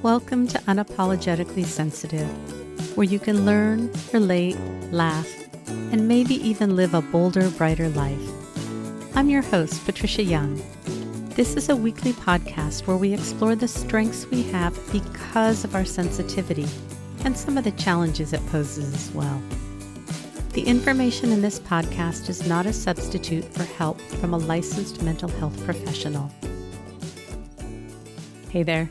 Welcome to Unapologetically Sensitive, where you can learn, relate, laugh, and maybe even live a bolder, brighter life. I'm your host, Patricia Young. This is a weekly podcast where we explore the strengths we have because of our sensitivity and some of the challenges it poses as well. The information in this podcast is not a substitute for help from a licensed mental health professional. Hey there.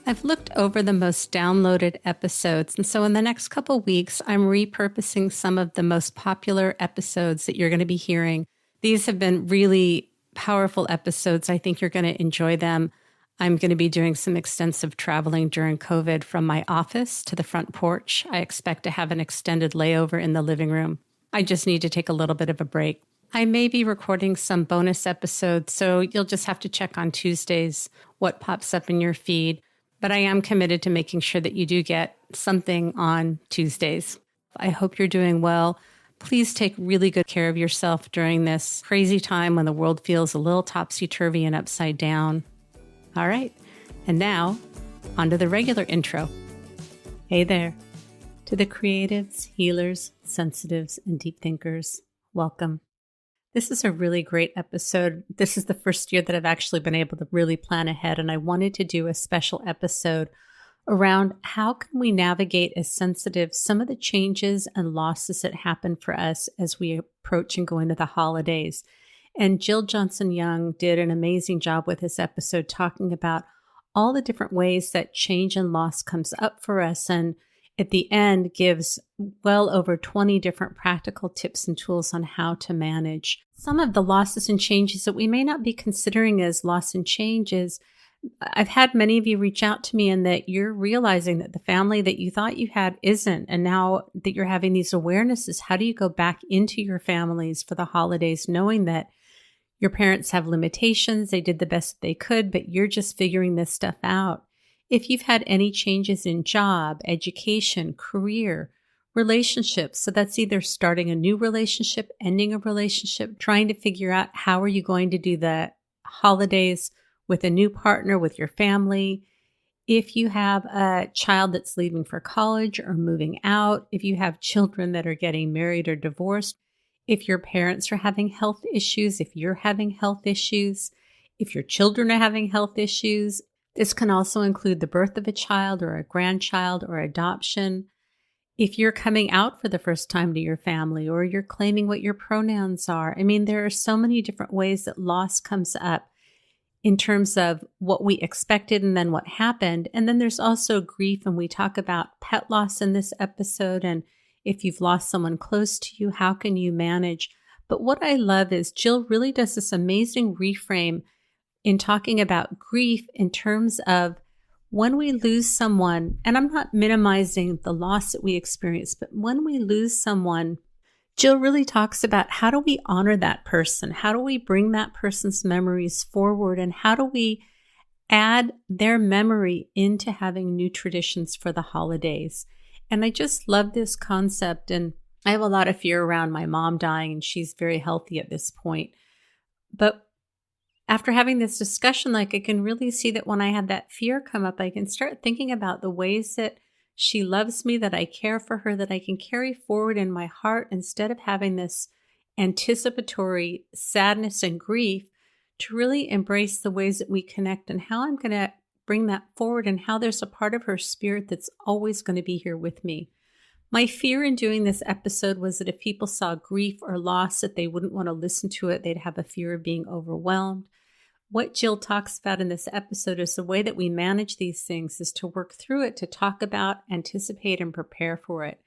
I've looked over the most downloaded episodes, and so in the next couple weeks, I'm repurposing some of the most popular episodes that you're going to be hearing. These have been really powerful episodes. I think you're going to enjoy them. I'm going to be doing some extensive traveling during COVID from my office to the front porch. I expect to have an extended layover in the living room. I just need to take a little bit of a break. I may be recording some bonus episodes, so you'll just have to check on Tuesdays what pops up in your feed. But I am committed to making sure that you do get something on Tuesdays. I hope you're doing well. Please take really good care of yourself during this crazy time when the world feels a little topsy-turvy and upside down. All right. And now, on to the regular intro. Hey there. To the creatives, healers, sensitives, and deep thinkers, welcome. This is a really great episode. This is the first year that I've actually been able to really plan ahead, and I wanted to do a special episode around how can we navigate as sensitive some of the changes and losses that happen for us as we approach and go into the holidays. And Jill Johnson Young did an amazing job with this episode talking about all the different ways that change and loss comes up for us, and at the end gives well over 20 different practical tips and tools on how to manage some of the losses and changes that we may not be considering as loss and changes. I've had many of you reach out to me and that you're realizing that the family that you thought you had isn't. And now that you're having these awarenesses, how do you go back into your families for the holidays, knowing that your parents have limitations, they did the best that they could, but you're just figuring this stuff out. If you've had any changes in job, education, career, relationships, so that's either starting a new relationship, ending a relationship, trying to figure out how are you going to do the holidays with a new partner, with your family. If you have a child that's leaving for college or moving out, if you have children that are getting married or divorced, if your parents are having health issues, if you're having health issues, if your children are having health issues. This can also include the birth of a child or a grandchild or adoption. If you're coming out for the first time to your family or you're claiming what your pronouns are. I mean, there are so many different ways that loss comes up in terms of what we expected and then what happened. And then there's also grief, and we talk about pet loss in this episode. And if you've lost someone close to you, how can you manage? But what I love is Jill really does this amazing reframe in talking about grief in terms of when we lose someone, and I'm not minimizing the loss that we experience, but when we lose someone, Jill really talks about how do we honor that person? How do we bring that person's memories forward? And how do we add their memory into having new traditions for the holidays? And I just love this concept. And I have a lot of fear around my mom dying, and she's very healthy at this point. But after having this discussion, I can really see that when I had that fear come up, I can start thinking about the ways that she loves me, that I care for her, that I can carry forward in my heart instead of having this anticipatory sadness and grief, to really embrace the ways that we connect and how I'm going to bring that forward and how there's a part of her spirit that's always going to be here with me. My fear in doing this episode was that if people saw grief or loss, that they wouldn't want to listen to it. They'd have a fear of being overwhelmed. What Jill talks about in this episode is the way that we manage these things is to work through it, to talk about, anticipate, and prepare for it.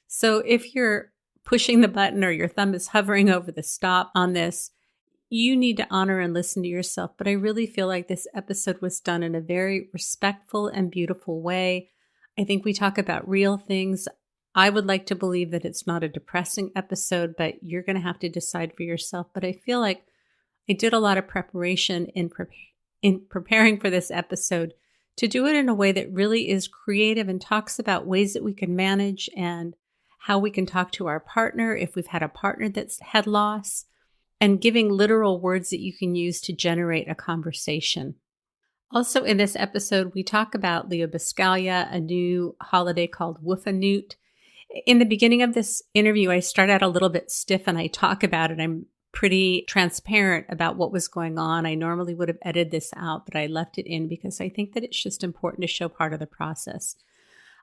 So if you're pushing the button or your thumb is hovering over the stop on this, you need to honor and listen to yourself. But I really feel like this episode was done in a very respectful and beautiful way. I think we talk about real things. I would like to believe that it's not a depressing episode, but you're going to have to decide for yourself. But I feel like I did a lot of preparation in preparing for this episode to do it in a way that really is creative and talks about ways that we can manage and how we can talk to our partner if we've had a partner that's had loss, and giving literal words that you can use to generate a conversation. Also, in this episode, we talk about Leobiscalia, a new holiday called Woofanute. In the beginning of this interview, I start out a little bit stiff and I talk about it. I'm pretty transparent about what was going on. I normally would have edited this out, but I left it in because I think that it's just important to show part of the process.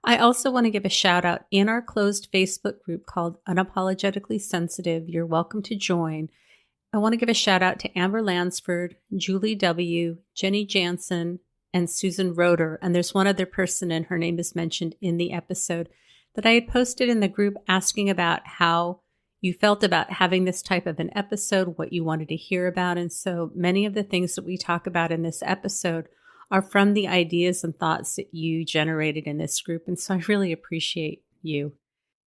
I also want to give a shout out in our closed Facebook group called Unapologetically Sensitive. You're welcome to join. I want to give a shout out to Amber Lansford, Julie W., Jenny Jansen, and Susan Roeder. And there's one other person, and her name is mentioned in the episode, that I had posted in the group asking about how you felt about having this type of an episode, what you wanted to hear about. And so many of the things that we talk about in this episode are from the ideas and thoughts that you generated in this group. And so I really appreciate you.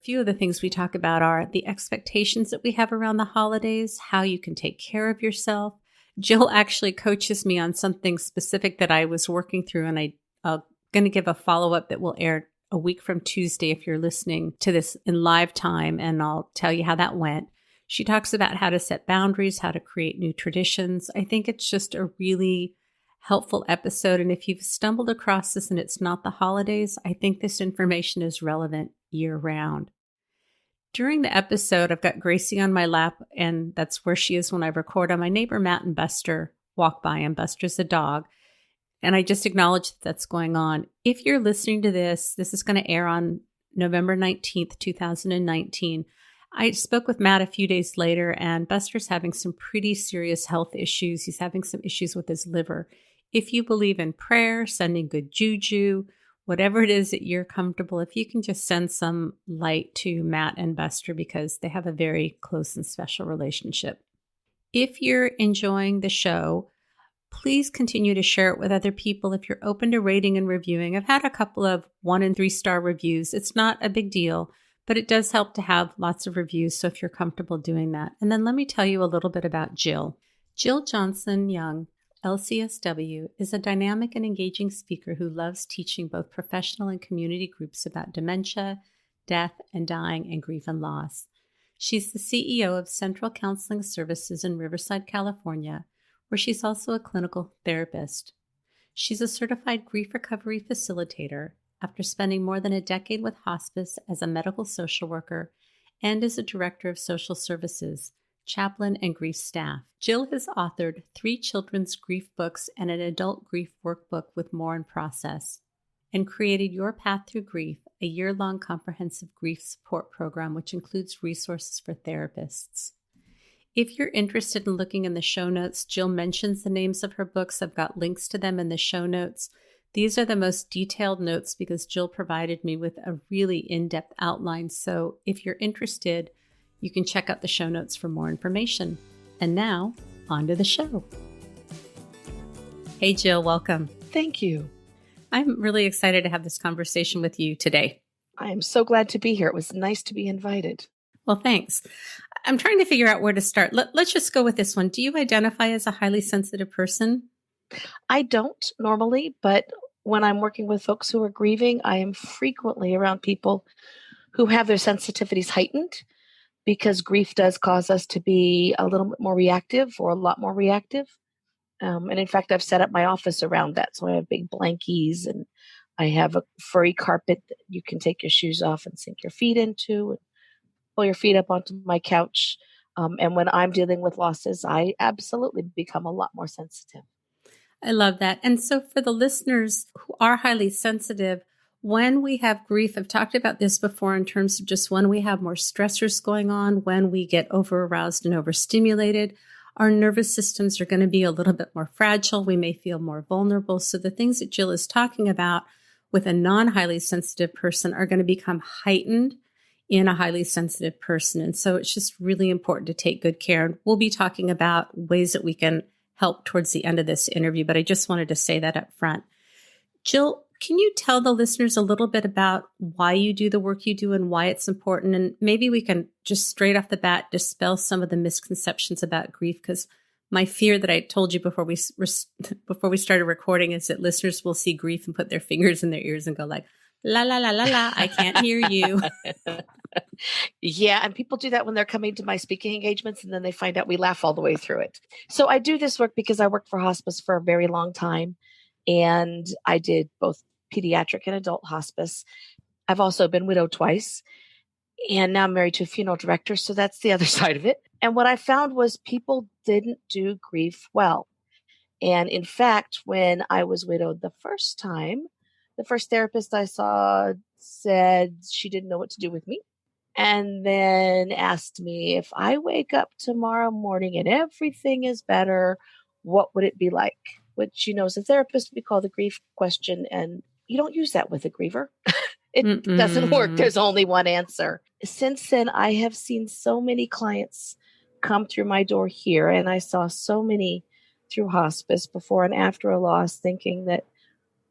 A few of the things we talk about are the expectations that we have around the holidays, how you can take care of yourself. Jill actually coaches me on something specific that I was working through, and I'm going to give a follow-up that will air a week from Tuesday if you're listening to this in live time, and I'll tell you how that went. She talks about how to set boundaries, how to create new traditions. I think it's just a really helpful episode, and if you've stumbled across this and it's not the holidays, I think this information is relevant year-round. During the episode, I've got Gracie on my lap, and that's where she is when I record. And my neighbor Matt and Buster walk by, and Buster's a dog. And I just acknowledge that that's going on. If you're listening to this, this is going to air on November 19th, 2019. I spoke with Matt a few days later, and Buster's having some pretty serious health issues. He's having some issues with his liver. If you believe in prayer, sending good juju, whatever it is that you're comfortable, if you can just send some light to Matt and Buster because they have a very close and special relationship. If you're enjoying the show, please continue to share it with other people. If you're open to rating and reviewing, I've had a couple of 1 and 3 star reviews. It's not a big deal, but it does help to have lots of reviews. So if you're comfortable doing that. And then let me tell you a little bit about Jill. Jill Johnson Young, Lcsw, is a dynamic and engaging speaker who loves teaching both professional and community groups about dementia, death, and dying and grief and loss. She's the CEO of Central Counseling Services in Riverside, California, where she's also a clinical therapist. She's a certified grief recovery facilitator after spending more than a decade with hospice as a medical social worker and as a director of social services, chaplain, and grief staff. Jill has authored 3 children's grief books and an adult grief workbook with more in process, and created Your Path Through Grief, a year-long comprehensive grief support program which includes resources for therapists. If you're interested in looking in the show notes, Jill mentions the names of her books. I've got links to them in the show notes. These are the most detailed notes because Jill provided me with a really in-depth outline. So if you're interested, you can check out the show notes for more information. And now, on to the show. Hey, Jill, welcome. Thank you. I'm really excited to have this conversation with you today. I am so glad to be here. It was nice to be invited. Well, thanks. I'm trying to figure out where to start. Let's just go with this one. Do you identify as a highly sensitive person? I don't normally, but when I'm working with folks who are grieving, I am frequently around people who have their sensitivities heightened because grief does cause us to be a little bit more reactive or a lot more reactive. And in fact, I've set up my office around that. So I have big blankies and I have a furry carpet that you can take your shoes off and sink your feet into and pull your feet up onto my couch. And when I'm dealing with losses, I absolutely become a lot more sensitive. I love that. And so for the listeners who are highly sensitive, when we have grief, I've talked about this before in terms of just when we have more stressors going on, when we get over-aroused and overstimulated, our nervous systems are going to be a little bit more fragile. We may feel more vulnerable. So the things that Jill is talking about with a non-highly sensitive person are going to become heightened in a highly sensitive person. And so it's just really important to take good care. And we'll be talking about ways that we can help towards the end of this interview, but I just wanted to say that up front. Jill, can you tell the listeners a little bit about why you do the work you do and why it's important? And maybe we can just straight off the bat dispel some of the misconceptions about grief, because my fear that I told you before we started recording is that listeners will see grief and put their fingers in their ears and go like, la, la, la, la, la, I can't hear you. Yeah. And people do that when they're coming to my speaking engagements and then they find out we laugh all the way through it. So I do this work because I worked for hospice for a very long time. And I did both pediatric and adult hospice. I've also been widowed twice. And now I'm married to a funeral director. So that's the other side of it. And what I found was people didn't do grief well. And in fact, when I was widowed the first time, the first therapist I saw said she didn't know what to do with me. And then asked me, if I wake up tomorrow morning and everything is better, what would it be like? Which, as a therapist, we call the grief question. And you don't use that with a griever. It doesn't work. There's only one answer. Since then, I have seen so many clients come through my door here, and I saw so many through hospice before and after a loss, thinking that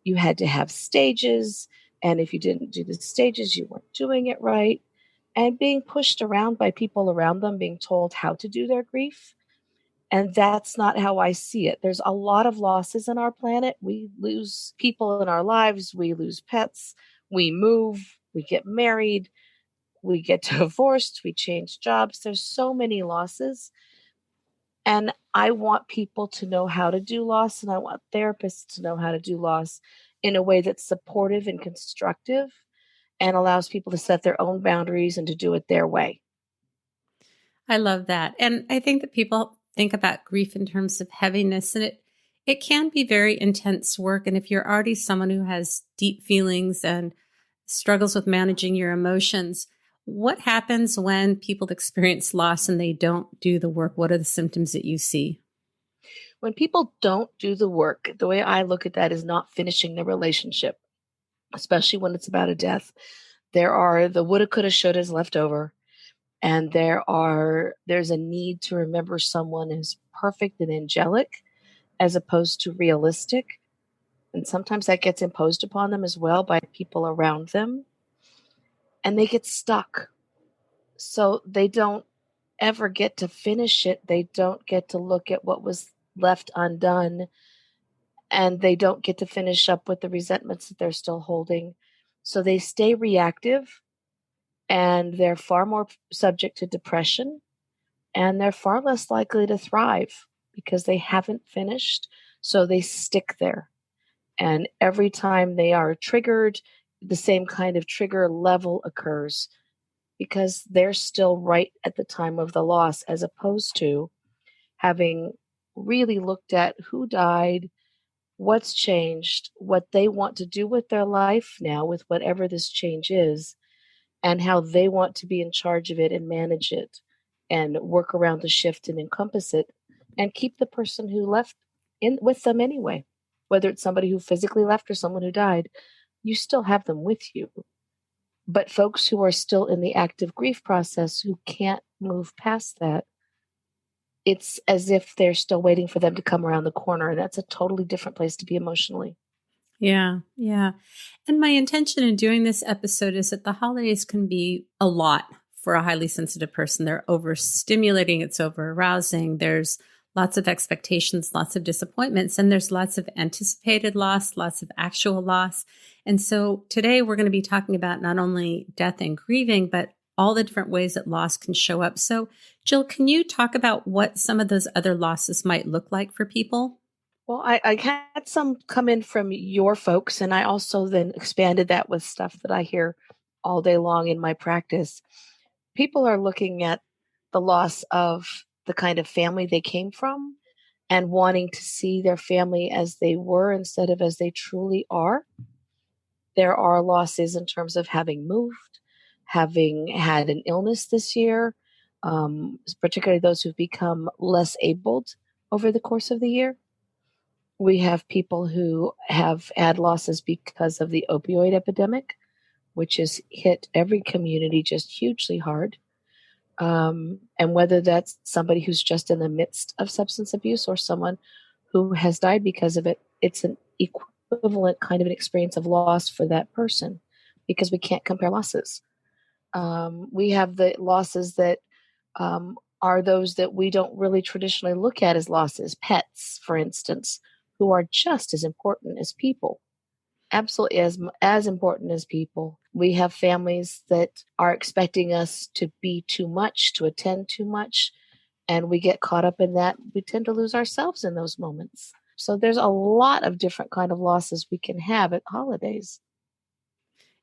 you had to have stages. And if you didn't do the stages, you weren't doing it right. And being pushed around by people around them, being told how to do their grief. And that's not how I see it. There's a lot of losses on our planet. We lose people in our lives. We lose pets. We move. We get married. We get divorced. We change jobs. There's so many losses. And I want people to know how to do loss. And I want therapists to know how to do loss in a way that's supportive and constructive and allows people to set their own boundaries and to do it their way. I love that. And I think that people think about grief in terms of heaviness, and it can be very intense work. And if you're already someone who has deep feelings and struggles with managing your emotions, what happens when people experience loss and they don't do the work? What are the symptoms that you see? When people don't do the work, the way I look at that is not finishing the relationship, especially when it's about a death. There are the woulda, coulda, shouldas left over. And there's a need to remember someone as perfect and angelic as opposed to realistic. And sometimes that gets imposed upon them as well by people around them. And they get stuck. So they don't ever get to finish it. They don't get to look at what was left undone. And they don't get to finish up with the resentments that they're still holding. So they stay reactive, and they're far more subject to depression, and they're far less likely to thrive because they haven't finished. So they stick there. And every time they are triggered, the same kind of trigger level occurs because they're still right at the time of the loss, as opposed to having really looked at who died, what's changed, what they want to do with their life now with whatever this change is, and how they want to be in charge of it and manage it and work around the shift and encompass it and keep the person who left in with them anyway. Whether it's somebody who physically left or someone who died, you still have them with you. But folks who are still in the active grief process who can't move past that, it's as if they're still waiting for them to come around the corner. And that's a totally different place to be emotionally. Yeah, yeah. And my intention in doing this episode is that the holidays can be a lot for a highly sensitive person. They're overstimulating, it's over arousing. There's lots of expectations, lots of disappointments, and there's lots of anticipated loss, lots of actual loss. And so today we're going to be talking about not only death and grieving, but all the different ways that loss can show up. So Jill, can you talk about what some of those other losses might look like for people? Well, I had some come in from your folks, and I also then expanded that with stuff that I hear all day long in my practice. People are looking at the loss of the kind of family they came from and wanting to see their family as they were instead of as they truly are. There are losses in terms of having moved, having had an illness this year, particularly those who've become less abled over the course of the year. We have people who have had losses because of the opioid epidemic, which has hit every community just hugely hard. And whether that's somebody who's just in the midst of substance abuse or someone who has died because of it, it's an equivalent kind of an experience of loss for that person because we can't compare losses. We have the losses that are those that we don't really traditionally look at as losses. Pets, for instance, who are just as important as people, absolutely as important as people. We have families that are expecting us to be too much, to attend too much, and we get caught up in that. We tend to lose ourselves in those moments. So there's a lot of different kind of losses we can have at holidays.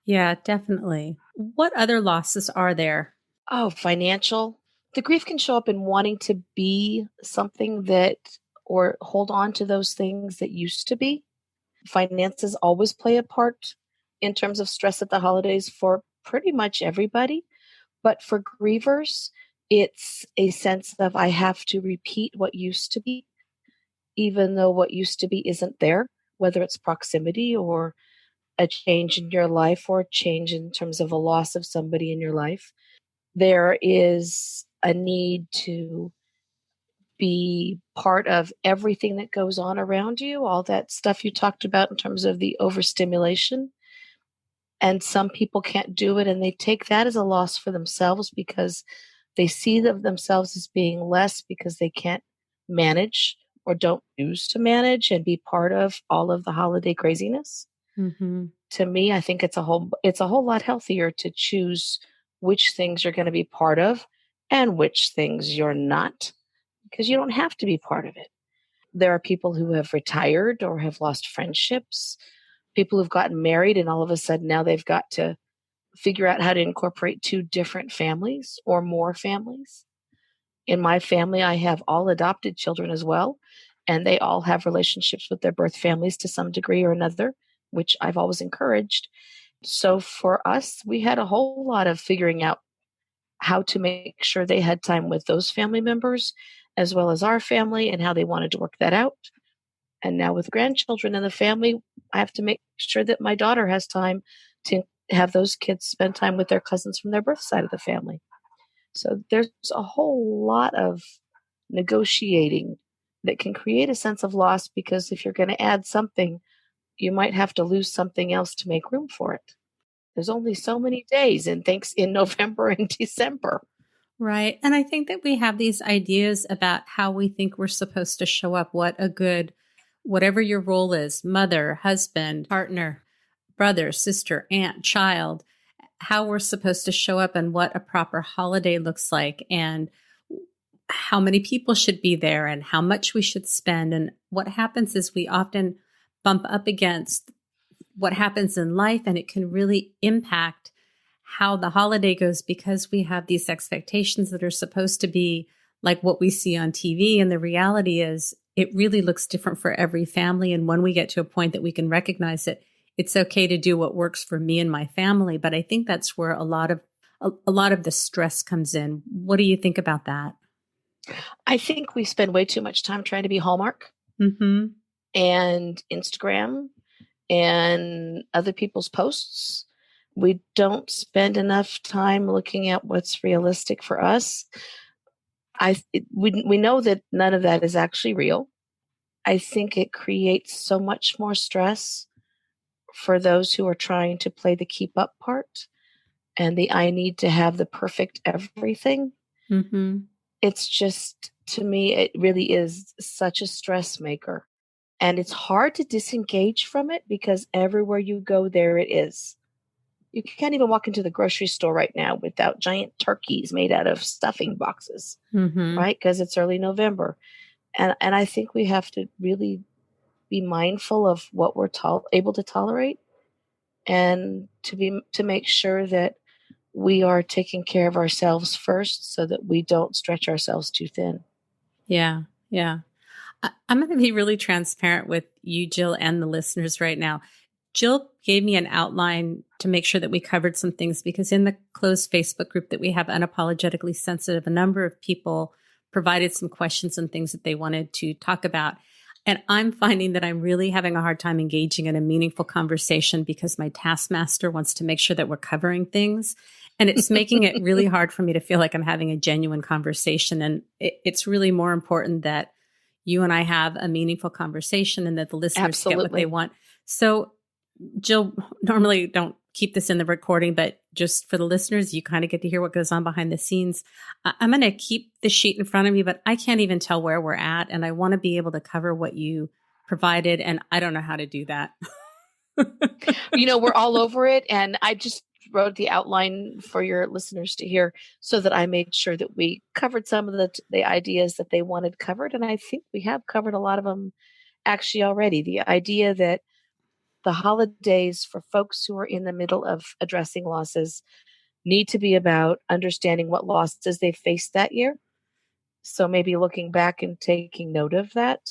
Yeah, definitely. What other losses are there? Oh, financial. The grief can show up in wanting to be something that, or hold on to those things that used to be. Finances always play a part in terms of stress at the holidays for pretty much everybody. But for grievers, it's a sense of I have to repeat what used to be, even though what used to be isn't there, whether it's proximity or a change in your life or a change in terms of a loss of somebody in your life. There is a need to be part of everything that goes on around you, all that stuff you talked about in terms of the overstimulation. And some people can't do it, and they take that as a loss for themselves because they see themselves as being less because they can't manage or don't choose to manage and be part of all of the holiday craziness. Mm-hmm. To me, I think it's a whole lot healthier to choose which things you're going to be part of and which things you're not, because you don't have to be part of it. There are people who have retired or have lost friendships, people who've gotten married, and all of a sudden now they've got to figure out how to incorporate two different families or more families. In my family, I have all adopted children as well, and they all have relationships with their birth families to some degree or another, which I've always encouraged. So for us, we had a whole lot of figuring out how to make sure they had time with those family members as well as our family and how they wanted to work that out. And now with grandchildren in the family, I have to make sure that my daughter has time to have those kids spend time with their cousins from their birth side of the family. So there's a whole lot of negotiating that can create a sense of loss, because if you're going to add something, you might have to lose something else to make room for it. There's only so many days in November and December. Right. And I think that we have these ideas about how we think we're supposed to show up, whatever your role is, mother, husband, partner, brother, sister, aunt, child, how we're supposed to show up and what a proper holiday looks like and how many people should be there and how much we should spend. And what happens is we often bump up against what happens in life, and it can really impact how the holiday goes because we have these expectations that are supposed to be like what we see on TV. And the reality is it really looks different for every family. And when we get to a point that we can recognize it, it's okay to do what works for me and my family. But I think that's where a lot of the stress comes in. What do you think about that? I think we spend way too much time trying to be Hallmark Mm-hmm. and Instagram and other people's posts. We don't spend enough time looking at what's realistic for us. We know that none of that is actually real. I think it creates so much more stress for those who are trying to play the keep up part and the I need to have the perfect everything. Mm-hmm. It's just, to me, it really is such a stress maker. And it's hard to disengage from it because everywhere you go, there it is. You can't even walk into the grocery store right now without giant turkeys made out of stuffing boxes, Mm-hmm. right? Because it's early November. And I think we have to really be mindful of what we're able to tolerate, and to make sure that we are taking care of ourselves first so that we don't stretch ourselves too thin. Yeah. Yeah. I'm going to be really transparent with you, Jill, and the listeners right now. Jill gave me an outline to make sure that we covered some things because in the closed Facebook group that we have, Unapologetically Sensitive, a number of people provided some questions and things that they wanted to talk about. And I'm finding that I'm really having a hard time engaging in a meaningful conversation because my taskmaster wants to make sure that we're covering things. And it's making it really hard for me to feel like I'm having a genuine conversation. And it's really more important that you and I have a meaningful conversation and that the listeners get what they Absolutely. want. So, Jill, normally don't keep this in the recording, but just for the listeners, you kind of get to hear what goes on behind the scenes. I'm going to keep the sheet in front of me, but I can't even tell where we're at. And I want to be able to cover what you provided. And I don't know how to do that. We're all over it. And I just wrote the outline for your listeners to hear so that I made sure that we covered some of the ideas that they wanted covered. And I think we have covered a lot of them actually already. The idea that the holidays for folks who are in the middle of addressing losses need to be about understanding what losses they faced that year. So maybe looking back and taking note of that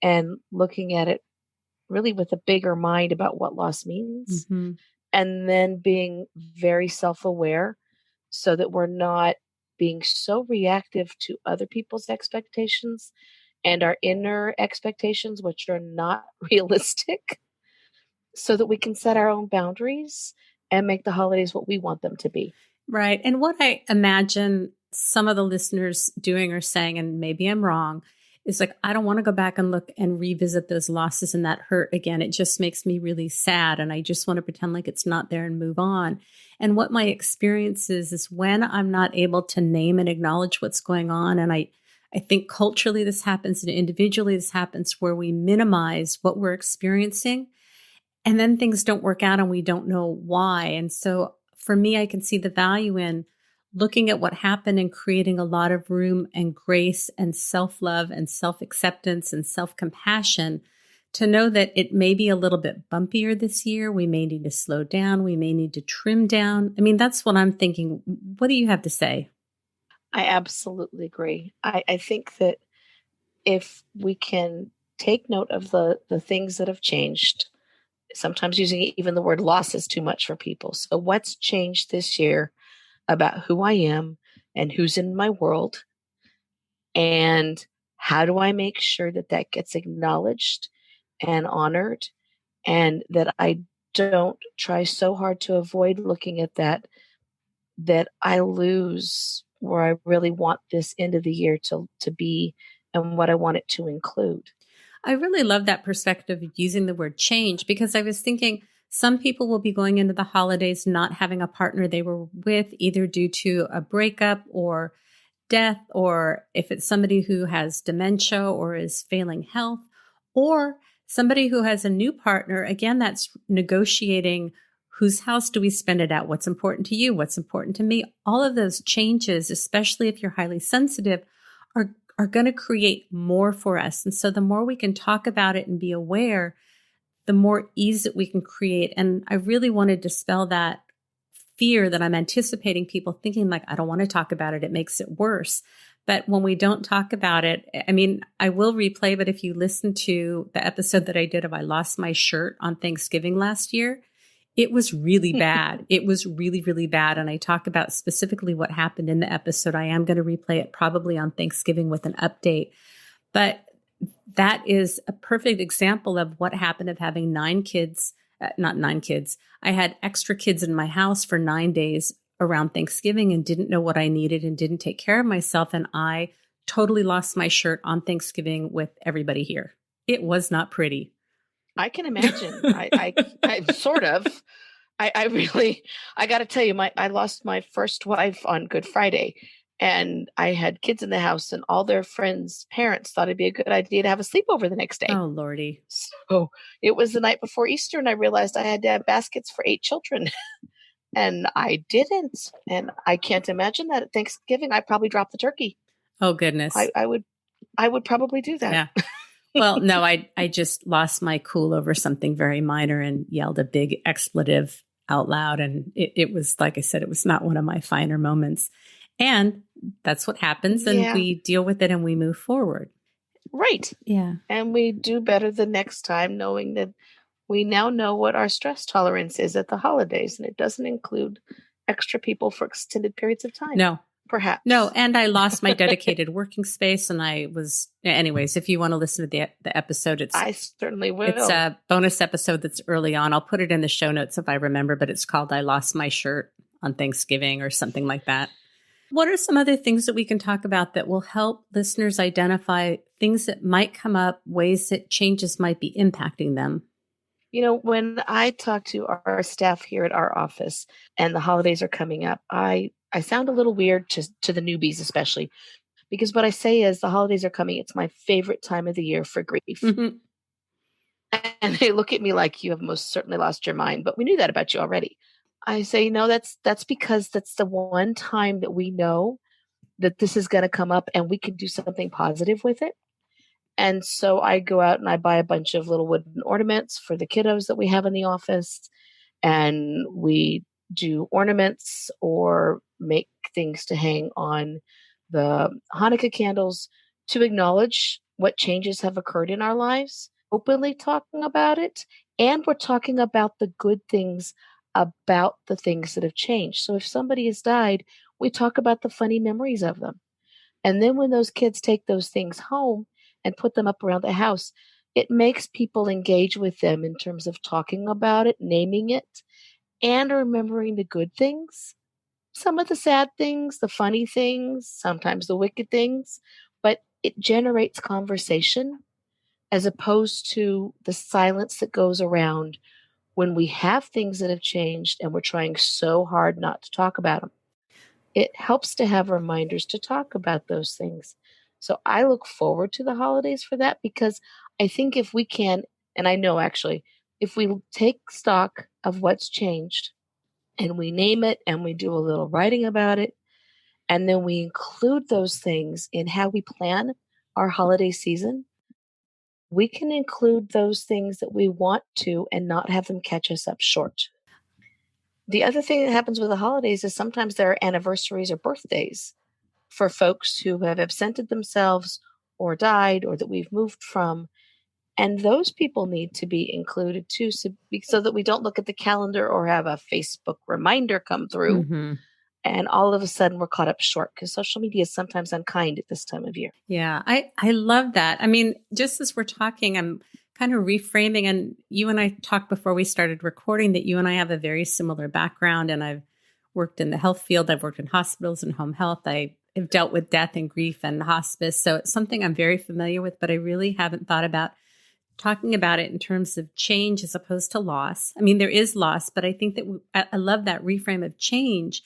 and looking at it really with a bigger mind about what loss means. Mm-hmm. And then being very self aware so that we're not being so reactive to other people's expectations and our inner expectations, which are not realistic, so that we can set our own boundaries and make the holidays what we want them to be. Right. And what I imagine some of the listeners doing or saying, and maybe I'm wrong, is like, I don't want to go back and look and revisit those losses and that hurt again. It just makes me really sad. And I just want to pretend like it's not there and move on. And what my experience is when I'm not able to name and acknowledge what's going on. And I think culturally this happens and individually this happens where we minimize what we're experiencing. And then things don't work out and we don't know why. And so for me, I can see the value in looking at what happened and creating a lot of room and grace and self-love and self-acceptance and self-compassion to know that it may be a little bit bumpier this year. We may need to slow down. We may need to trim down. I mean, that's what I'm thinking. What do you have to say? I absolutely agree. I think that if we can take note of the things that have changed, sometimes using even the word loss is too much for people. So what's changed this year about who I am and who's in my world? And how do I make sure that that gets acknowledged and honored, and that I don't try so hard to avoid looking at that I lose where I really want this end of the year to be and what I want it to include. I really love that perspective of using the word change, because I was thinking some people will be going into the holidays not having a partner they were with, either due to a breakup or death, or if it's somebody who has dementia or is failing health, or somebody who has a new partner. Again, that's negotiating whose house do we spend it at? What's important to you? What's important to me? All of those changes, especially if you're highly sensitive, are going to create more for us. And so the more we can talk about it and be aware, the more ease that we can create. And I really want to dispel that fear that I'm anticipating people thinking like, I don't want to talk about it. It makes it worse. But when we don't talk about it, I mean, I will replay, but if you listen to the episode that I did of I lost my shirt on Thanksgiving last year, it was really bad. It was really, really bad. And I talk about specifically what happened in the episode. I am going to replay it probably on Thanksgiving with an update. But that is a perfect example of what happened of having 9 kids, not 9 kids. I had extra kids in my house for 9 days around Thanksgiving and didn't know what I needed and didn't take care of myself. And I totally lost my shirt on Thanksgiving with everybody here. It was not pretty. I can imagine. I sort of. I really, I got to tell you, I lost my first wife on Good Friday, and I had kids in the house, and all their friends' parents thought it'd be a good idea to have a sleepover the next day. Oh, Lordy. So it was the night before Easter, and I realized I had to have baskets for 8 children, and I didn't. And I can't imagine that at Thanksgiving, I probably dropped the turkey. Oh, goodness. I would probably do that. Yeah. Well, no, I just lost my cool over something very minor and yelled a big expletive out loud. And it was, like I said, it was not one of my finer moments. And that's what happens. And we deal with it and we move forward. Right. Yeah. And we do better the next time, knowing that we now know what our stress tolerance is at the holidays. And it doesn't include extra people for extended periods of time. No. Perhaps. No, and I lost my dedicated working space, and I was, anyways, if you want to listen to the episode, I certainly will. It's a bonus episode that's early on. I'll put it in the show notes if I remember, but it's called I Lost My Shirt on Thanksgiving or something like that. What are some other things that we can talk about that will help listeners identify things that might come up, ways that changes might be impacting them? You know, when I talk to our staff here at our office and the holidays are coming up, I sound a little weird to the newbies, especially because what I say is the holidays are coming. It's my favorite time of the year for grief. Mm-hmm. And they look at me like you have most certainly lost your mind, but we knew that about you already. I say, no, that's because that's the one time that we know that this is going to come up and we can do something positive with it. And so I go out and I buy a bunch of little wooden ornaments for the kiddos that we have in the office. And we do ornaments or make things to hang on the Hanukkah candles to acknowledge what changes have occurred in our lives, openly talking about it. And we're talking about the good things about the things that have changed. So if somebody has died, we talk about the funny memories of them. And then when those kids take those things home and put them up around the house, it makes people engage with them in terms of talking about it, naming it, and remembering the good things. Some of the sad things, the funny things, sometimes the wicked things, but it generates conversation as opposed to the silence that goes around when we have things that have changed and we're trying so hard not to talk about them. It helps to have reminders to talk about those things. So I look forward to the holidays for that because I think if we can, and I know actually, if we take stock of what's changed and we name it and we do a little writing about it, and then we include those things in how we plan our holiday season, we can include those things that we want to and not have them catch us up short. The other thing that happens with the holidays is sometimes there are anniversaries or birthdays for folks who have absented themselves or died or that we've moved from. And those people need to be included too, so that we don't look at the calendar or have a Facebook reminder come through. Mm-hmm. And all of a sudden we're caught up short because social media is sometimes unkind at this time of year. Yeah, I love that. I mean, just as we're talking, I'm kind of reframing. And you and I talked before we started recording that you and I have a very similar background. And I've worked in the health field. I've worked in hospitals and home health. I have dealt with death and grief and hospice. So it's something I'm very familiar with, but I really haven't thought about talking about it in terms of change as opposed to loss. I mean, there is loss, but I think that I love that reframe of change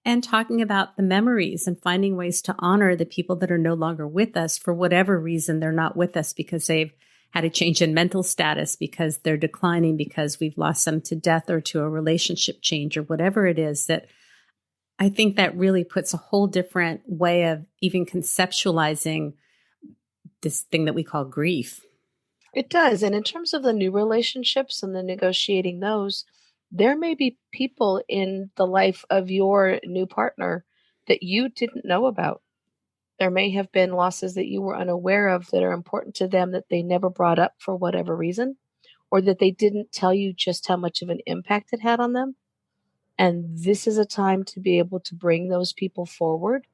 and talking about the memories and finding ways to honor the people that are no longer with us for whatever reason. They're not with us because they've had a change in mental status, because they're declining, because we've lost them to death or to a relationship change or whatever it is. That I think that really puts a whole different way of even conceptualizing this thing that we call grief. It does. And in terms of the new relationships and the negotiating those, there may be people in the life of your new partner that you didn't know about. There may have been losses that you were unaware of that are important to them that they never brought up for whatever reason, or that they didn't tell you just how much of an impact it had on them. And this is a time to be able to bring those people forward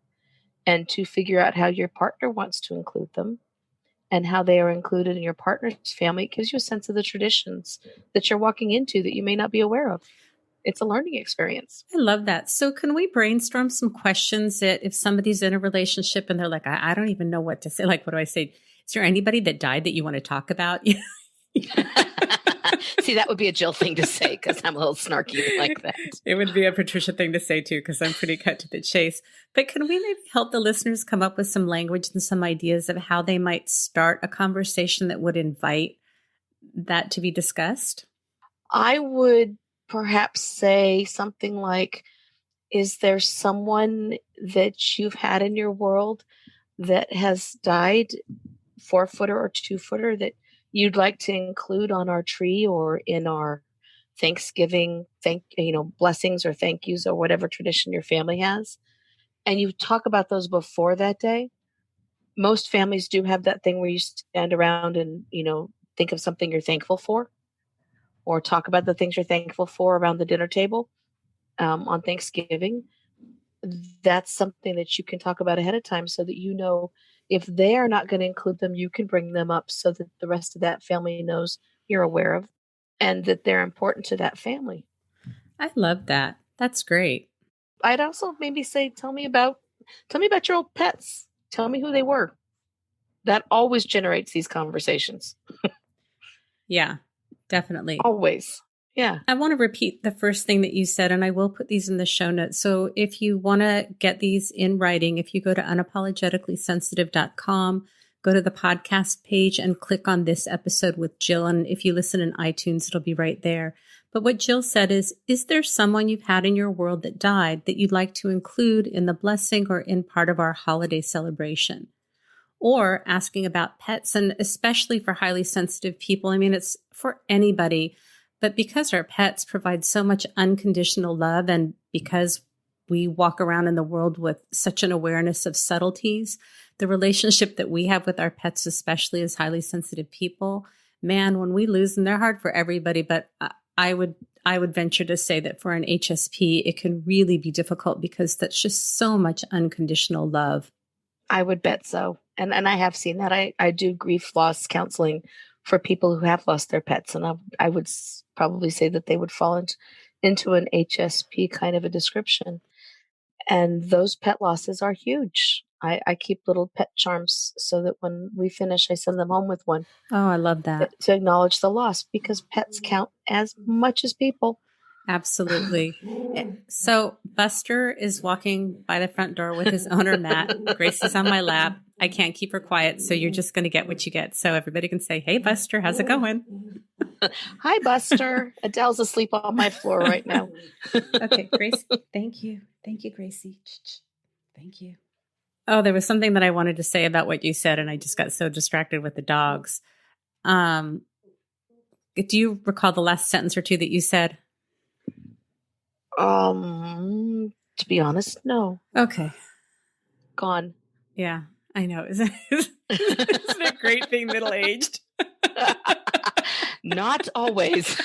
and to figure out how your partner wants to include them and how they are included in your partner's family. It gives you a sense of the traditions that you're walking into that you may not be aware of. It's a learning experience. I love that. So can we brainstorm some questions that if somebody's in a relationship and they're like, I don't even know what to say. Like, what do I say? Is there anybody that died that you want to talk about? See, that would be a Jill thing to say because I'm a little snarky like that. It would be a Patricia thing to say too, because I'm pretty cut to the chase. But can we maybe help the listeners come up with some language and some ideas of how they might start a conversation that would invite that to be discussed? I would perhaps say something like, is there someone that you've had in your world that has died, 4-footer or 2-footer, that you'd like to include on our tree or in our Thanksgiving, blessings or thank yous or whatever tradition your family has? And you talk about those before that day. Most families do have that thing where you stand around and, think of something you're thankful for, or talk about the things you're thankful for around the dinner table on Thanksgiving. That's something that you can talk about ahead of time so that if they are not going to include them, you can bring them up so that the rest of that family knows you're aware of and that they're important to that family. I love that. That's great. I'd also maybe say, tell me about your old pets. Tell me who they were. That always generates these conversations. Yeah, definitely. Always. Yeah. I want to repeat the first thing that you said, and I will put these in the show notes. So if you want to get these in writing, if you go to unapologeticallysensitive.com, go to the podcast page and click on this episode with Jill. And if you listen in iTunes, it'll be right there. But what Jill said is there someone you've had in your world that died that you'd like to include in the blessing or in part of our holiday celebration? or asking about pets, and especially for highly sensitive people. I mean, it's for anybody, but because our pets provide so much unconditional love, and because we walk around in the world with such an awareness of subtleties, the relationship that we have with our pets, especially as highly sensitive people, man, when we lose them, they're hard for everybody. But I would venture to say that for an HSP, it can really be difficult because that's just so much unconditional love. I would bet so. And I have seen that. I do grief loss counseling for people who have lost their pets. And I would probably say that they would fall into an HSP kind of a description. And those pet losses are huge. I keep little pet charms so that when we finish, I send them home with one. Oh, I love that. To acknowledge the loss, because pets count as much as people. Absolutely. So Buster is walking by the front door with his owner, Matt. Gracie's on my lap. I can't keep her quiet, so you're just going to get what you get. So everybody can say, hey, Buster, how's it going? Hi, Buster. Adele's asleep on my floor right now. Okay, Gracie. Thank you. Thank you, Gracie. Thank you. Oh, there was something that I wanted to say about what you said, and I just got so distracted with the dogs. Do you recall the last sentence or two that you said? To be honest, no. Okay. Gone. Yeah, I know. Isn't it great being middle-aged? Not always.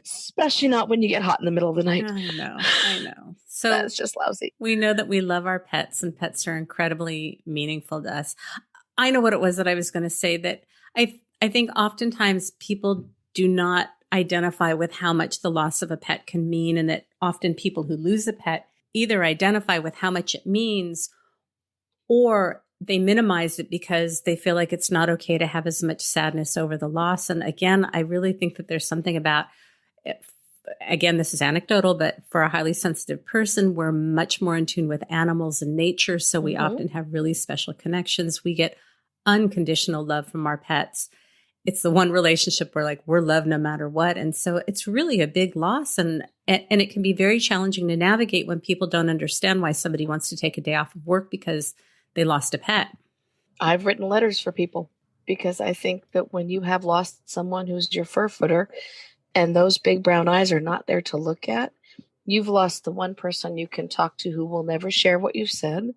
Especially not when you get hot in the middle of the night. I know. So that's just lousy. We know that we love our pets, and pets are incredibly meaningful to us. I know what it was that I was going to say, that I think oftentimes people do not identify with how much the loss of a pet can mean, and that often people who lose a pet either identify with how much it means, or they minimize it because they feel like it's not okay to have as much sadness over the loss. And again, I really think that there's something about, again, this is anecdotal, but for a highly sensitive person, we're much more in tune with animals and nature. So we often have really special connections. We get unconditional love from our pets. It's the one relationship where we're loved no matter what. And so it's really a big loss. And it can be very challenging to navigate when people don't understand why somebody wants to take a day off of work because they lost a pet. I've written letters for people because I think that when you have lost someone who's your fur footer and those big brown eyes are not there to look at, you've lost the one person you can talk to who will never share what you've said,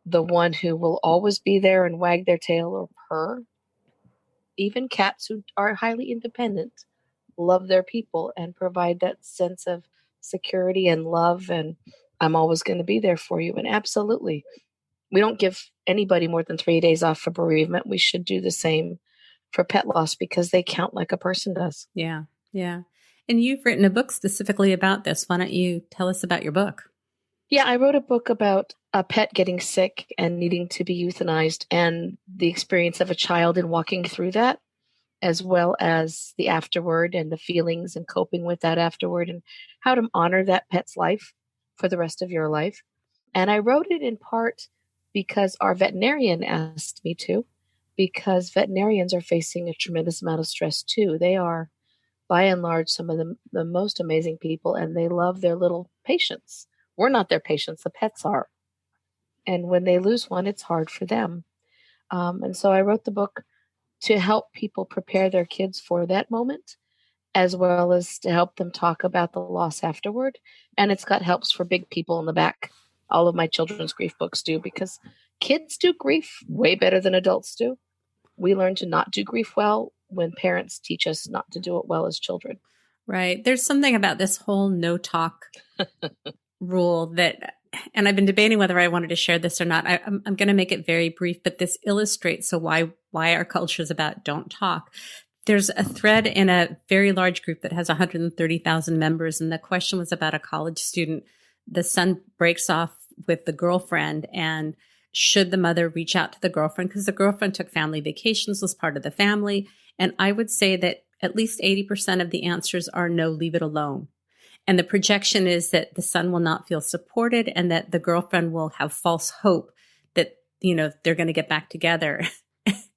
the one who will always be there and wag their tail or purr. Even cats who are highly independent love their people and provide that sense of security and love, and I'm always going to be there for you. And absolutely, we don't give anybody more than 3 days off for bereavement. We should do the same for pet loss because they count like a person does. Yeah. Yeah. And you've written a book specifically about this. Why don't you tell us about your book? Yeah, I wrote a book about a pet getting sick and needing to be euthanized, and the experience of a child in walking through that, as well as the afterward and the feelings and coping with that afterward, and how to honor that pet's life for the rest of your life. And I wrote it in part because our veterinarian asked me to, because veterinarians are facing a tremendous amount of stress too. They are, by and large, some of the most amazing people, and they love their little patients. We're not their patients, the pets are. And when they lose one, it's hard for them. And so I wrote the book to help people prepare their kids for that moment, as well as to help them talk about the loss afterward. And it's got helps for big people in the back. All of my children's grief books do, because kids do grief way better than adults do. We learn to not do grief well when parents teach us not to do it well as children. Right. There's something about this whole no talk rule that, and I've been debating whether I wanted to share this or not. I'm going to make it very brief, but this illustrates why our culture is about don't talk. There's a thread in a very large group that has 130,000 members. And the question was about a college student. The son breaks off with the girlfriend, and should the mother reach out to the girlfriend? Because the girlfriend took family vacations, was part of the family. And I would say that at least 80% of the answers are no, leave it alone. And the projection is that the son will not feel supported, and that the girlfriend will have false hope that, they're going to get back together.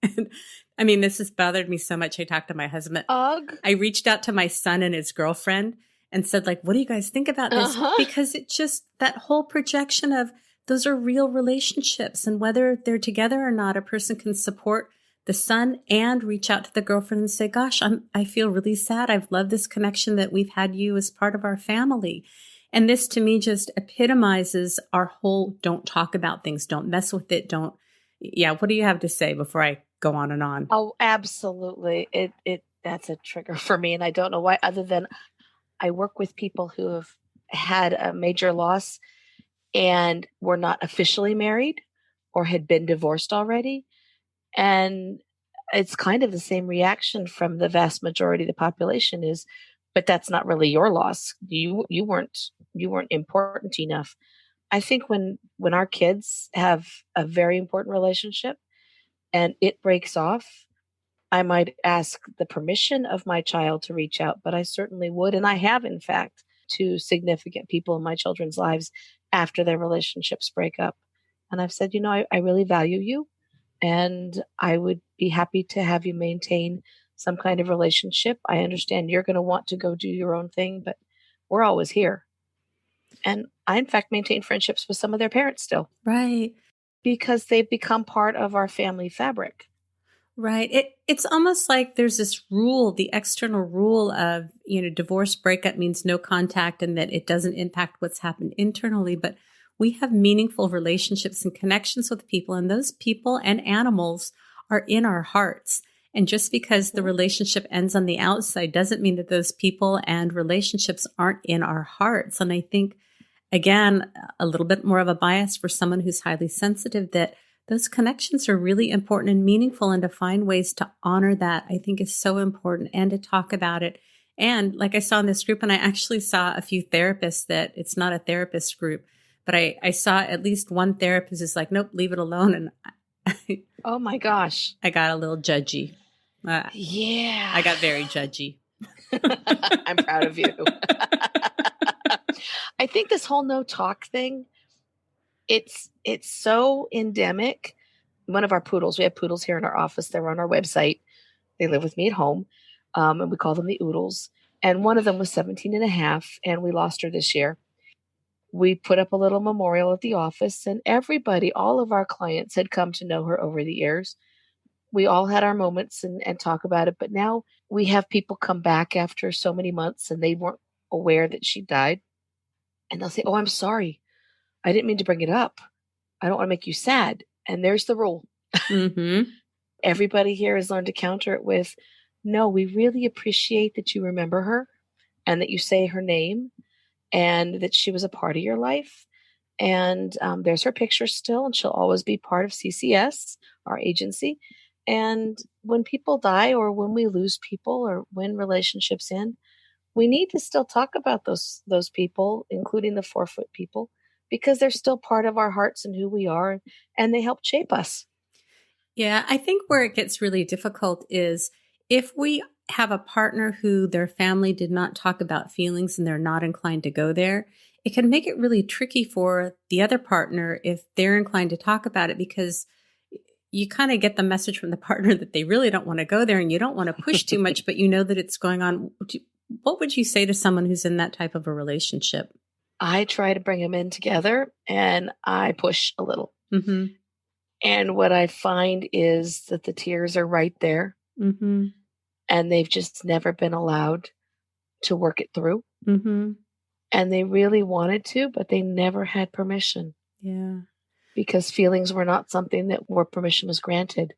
And, I mean, this has bothered me so much. I talked to my husband. Ugh. I reached out to my son and his girlfriend and said, what do you guys think about this? Because it just, that whole projection of those are real relationships. And whether they're together or not, a person can support the son and reach out to the girlfriend and say, gosh, I feel really sad. I've loved this connection that we've had you as part of our family. And this to me just epitomizes our whole don't talk about things, don't mess with it, don't. Yeah. What do you have to say before I go on and on? Oh, absolutely. That's a trigger for me. And I don't know why, other than I work with people who have had a major loss and were not officially married or had been divorced already. And it's kind of the same reaction from the vast majority of the population is, but that's not really your loss. You weren't important enough. I think when our kids have a very important relationship and it breaks off, I might ask the permission of my child to reach out, but I certainly would. And I have, in fact, to significant people in my children's lives after their relationships break up. And I've said, I really value you and I would be happy to have you maintain some kind of relationship. I understand you're going to want to go do your own thing, but we're always here. And I, in fact, maintain friendships with some of their parents still. Right. Because they've become part of our family fabric. Right. It's almost like there's this rule, the external rule of, divorce breakup means no contact and that it doesn't impact what's happened internally. But we have meaningful relationships and connections with people, and those people and animals are in our hearts. And just because the relationship ends on the outside doesn't mean that those people and relationships aren't in our hearts. And I think, again, a little bit more of a bias for someone who's highly sensitive, that those connections are really important and meaningful, and to find ways to honor that, I think, is so important, and to talk about it. And like I saw in this group, and I actually saw a few therapists that it's not a therapist group, but I saw at least one therapist is like, nope, leave it alone. And oh my gosh. I got a little judgy. Yeah. I got very judgy. I'm proud of you. I think this whole no talk thing, it's so endemic. One of our poodles, we have poodles here in our office. They're on our website. They live with me at home. And we call them the oodles. And one of them was 17 and a half, and we lost her this year. We put up a little memorial at the office, and everybody, all of our clients had come to know her over the years. We all had our moments and talk about it. But now we have people come back after so many months and they weren't aware that she died. And they'll say, oh, I'm sorry. I didn't mean to bring it up. I don't want to make you sad. And there's the rule. Mm-hmm. Everybody here has learned to counter it with, no, we really appreciate that you remember her and that you say her name and that she was a part of your life. And there's her picture still, and she'll always be part of CCS, our agency. And when people die or when we lose people or when relationships end, we need to still talk about those people, including the 4-foot people, because they're still part of our hearts and who we are, and they help shape us. Yeah, I think where it gets really difficult is if we have a partner who their family did not talk about feelings and they're not inclined to go there, it can make it really tricky for the other partner if they're inclined to talk about it, because you kind of get the message from the partner that they really don't want to go there and you don't want to push too much, but you know that it's going on. What would you say to someone who's in that type of a relationship? I try to bring them in together and I push a little. Mm-hmm. And what I find is that the tears are right there. Mm-hmm. And they've just never been allowed to work it through. Mm-hmm. And they really wanted to, but they never had permission. Yeah. Because feelings were not something where permission was granted.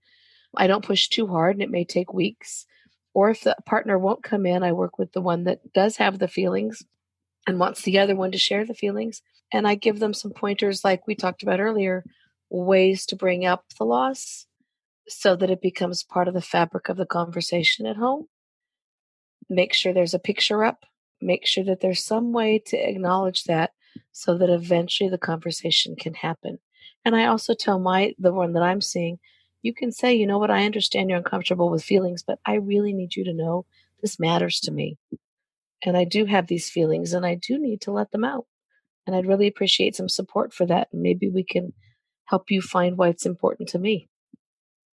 I don't push too hard, and it may take weeks. Or if the partner won't come in, I work with the one that does have the feelings and wants the other one to share the feelings. And I give them some pointers, like we talked about earlier, ways to bring up the loss so that it becomes part of the fabric of the conversation at home. Make sure there's a picture up. Make sure that there's some way to acknowledge that so that eventually the conversation can happen. And I also tell the one that I'm seeing, you can say, you know what, I understand you're uncomfortable with feelings, but I really need you to know this matters to me. And I do have these feelings and I do need to let them out. And I'd really appreciate some support for that. And maybe we can help you find why it's important to me.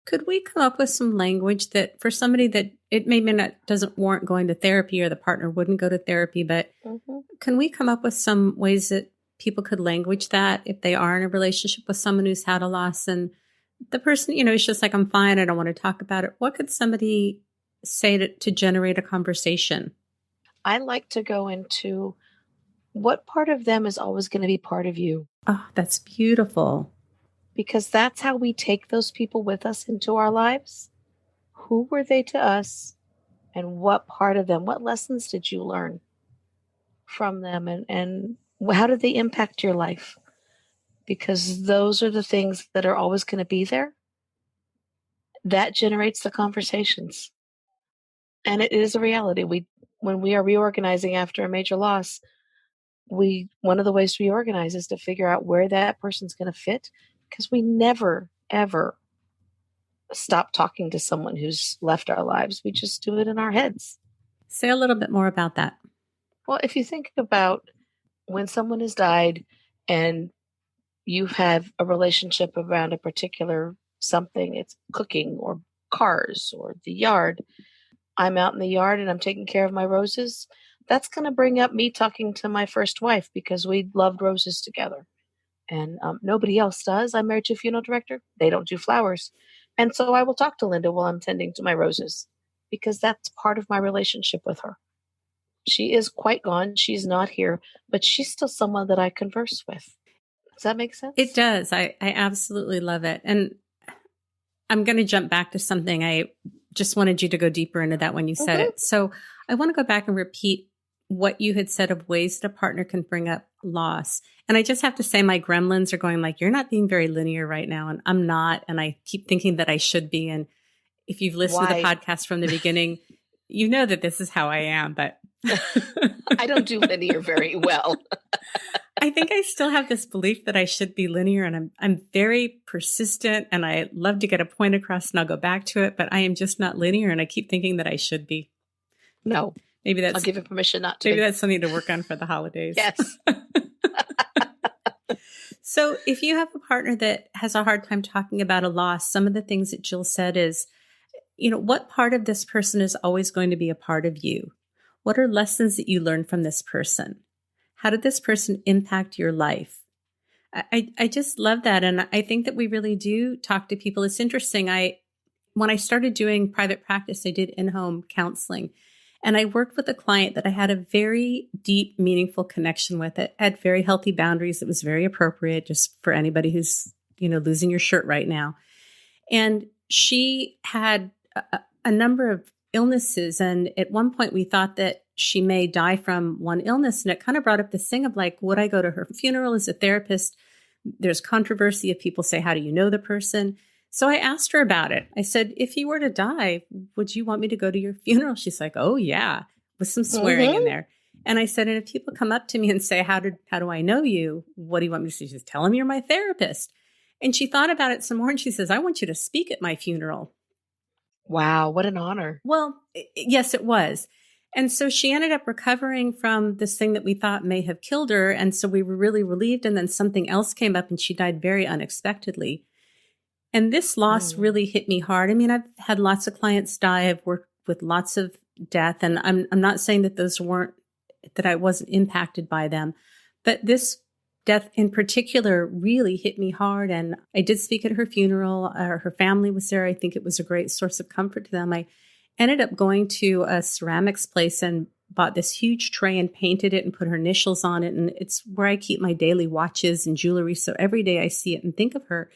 Could we come up with some language that for somebody that it maybe not doesn't warrant going to therapy, or the partner wouldn't go to therapy, but can we come up with some ways that people could language that if they are in a relationship with someone who's had a loss and the person, is just like, I'm fine. I don't want to talk about it. What could somebody say to generate a conversation? I like to go into what part of them is always going to be part of you. Oh, that's beautiful. Because that's how we take those people with us into our lives. Who were they to us? And what part of them, what lessons did you learn from them? And how did they impact your life? Because those are the things that are always going to be there. That generates the conversations. And it is a reality. When we are reorganizing after a major loss, one of the ways to reorganize is to figure out where that person's going to fit, because we never, ever stop talking to someone who's left our lives. We just do it in our heads. Say a little bit more about that. Well, if you think about when someone has died and you have a relationship around a particular something, it's cooking or cars or the yard. I'm out in the yard and I'm taking care of my roses. That's going to bring up me talking to my first wife because we loved roses together. And nobody else does. I'm married to a funeral director. They don't do flowers. And so I will talk to Linda while I'm tending to my roses because that's part of my relationship with her. She is quite gone. She's not here, but she's still someone that I converse with. Does that make sense? It does. I absolutely love it. And I'm going to jump back to something. I just wanted you to go deeper into that when you said it. So I want to go back and repeat what you had said of ways that a partner can bring up loss. And I just have to say my gremlins are going like, you're not being very linear right now. And I'm not. And I keep thinking that I should be. And if you've listened to the podcast from the beginning, you know that this is how I am. But I don't do linear very well. I think I still have this belief that I should be linear, and I'm very persistent, and I love to get a point across, and I'll go back to it, but I am just not linear, and I keep thinking that I should be. No. Maybe that's, I'll give you permission not to. Maybe that's something to work on for the holidays. Yes. So if you have a partner that has a hard time talking about a loss, some of the things that Jill said is, what part of this person is always going to be a part of you? What are lessons that you learned from this person? How did this person impact your life? I just love that. And I think that we really do talk to people. It's interesting. When I started doing private practice, I did in-home counseling. And I worked with a client that I had a very deep, meaningful connection with. It had very healthy boundaries. It was very appropriate just for anybody who's, losing your shirt right now. And she had a number of illnesses. And at one point we thought that she may die from one illness. And it kind of brought up this thing of like, would I go to her funeral as a therapist? There's controversy if people say, how do you know the person? So I asked her about it. I said, if you were to die, would you want me to go to your funeral? She's like, oh yeah, with some swearing in there. And I said, and if people come up to me and say, how do I know you? What do you want me to say? She says, tell them you're my therapist. And she thought about it some more and she says, I want you to speak at my funeral. Wow, what an honor. Well, yes, it was. And so she ended up recovering from this thing that we thought may have killed her. And so we were really relieved. And then something else came up and she died very unexpectedly. And this loss really hit me hard. I mean, I've had lots of clients die. I've worked with lots of death. And I'm not saying that that I wasn't impacted by them. But this death in particular really hit me hard. And I did speak at her funeral. Her family was there. I think it was a great source of comfort to them. I ended up going to a ceramics place and bought this huge tray and painted it and put her initials on it. And it's where I keep my daily watches and jewelry. So every day I see it and think of her.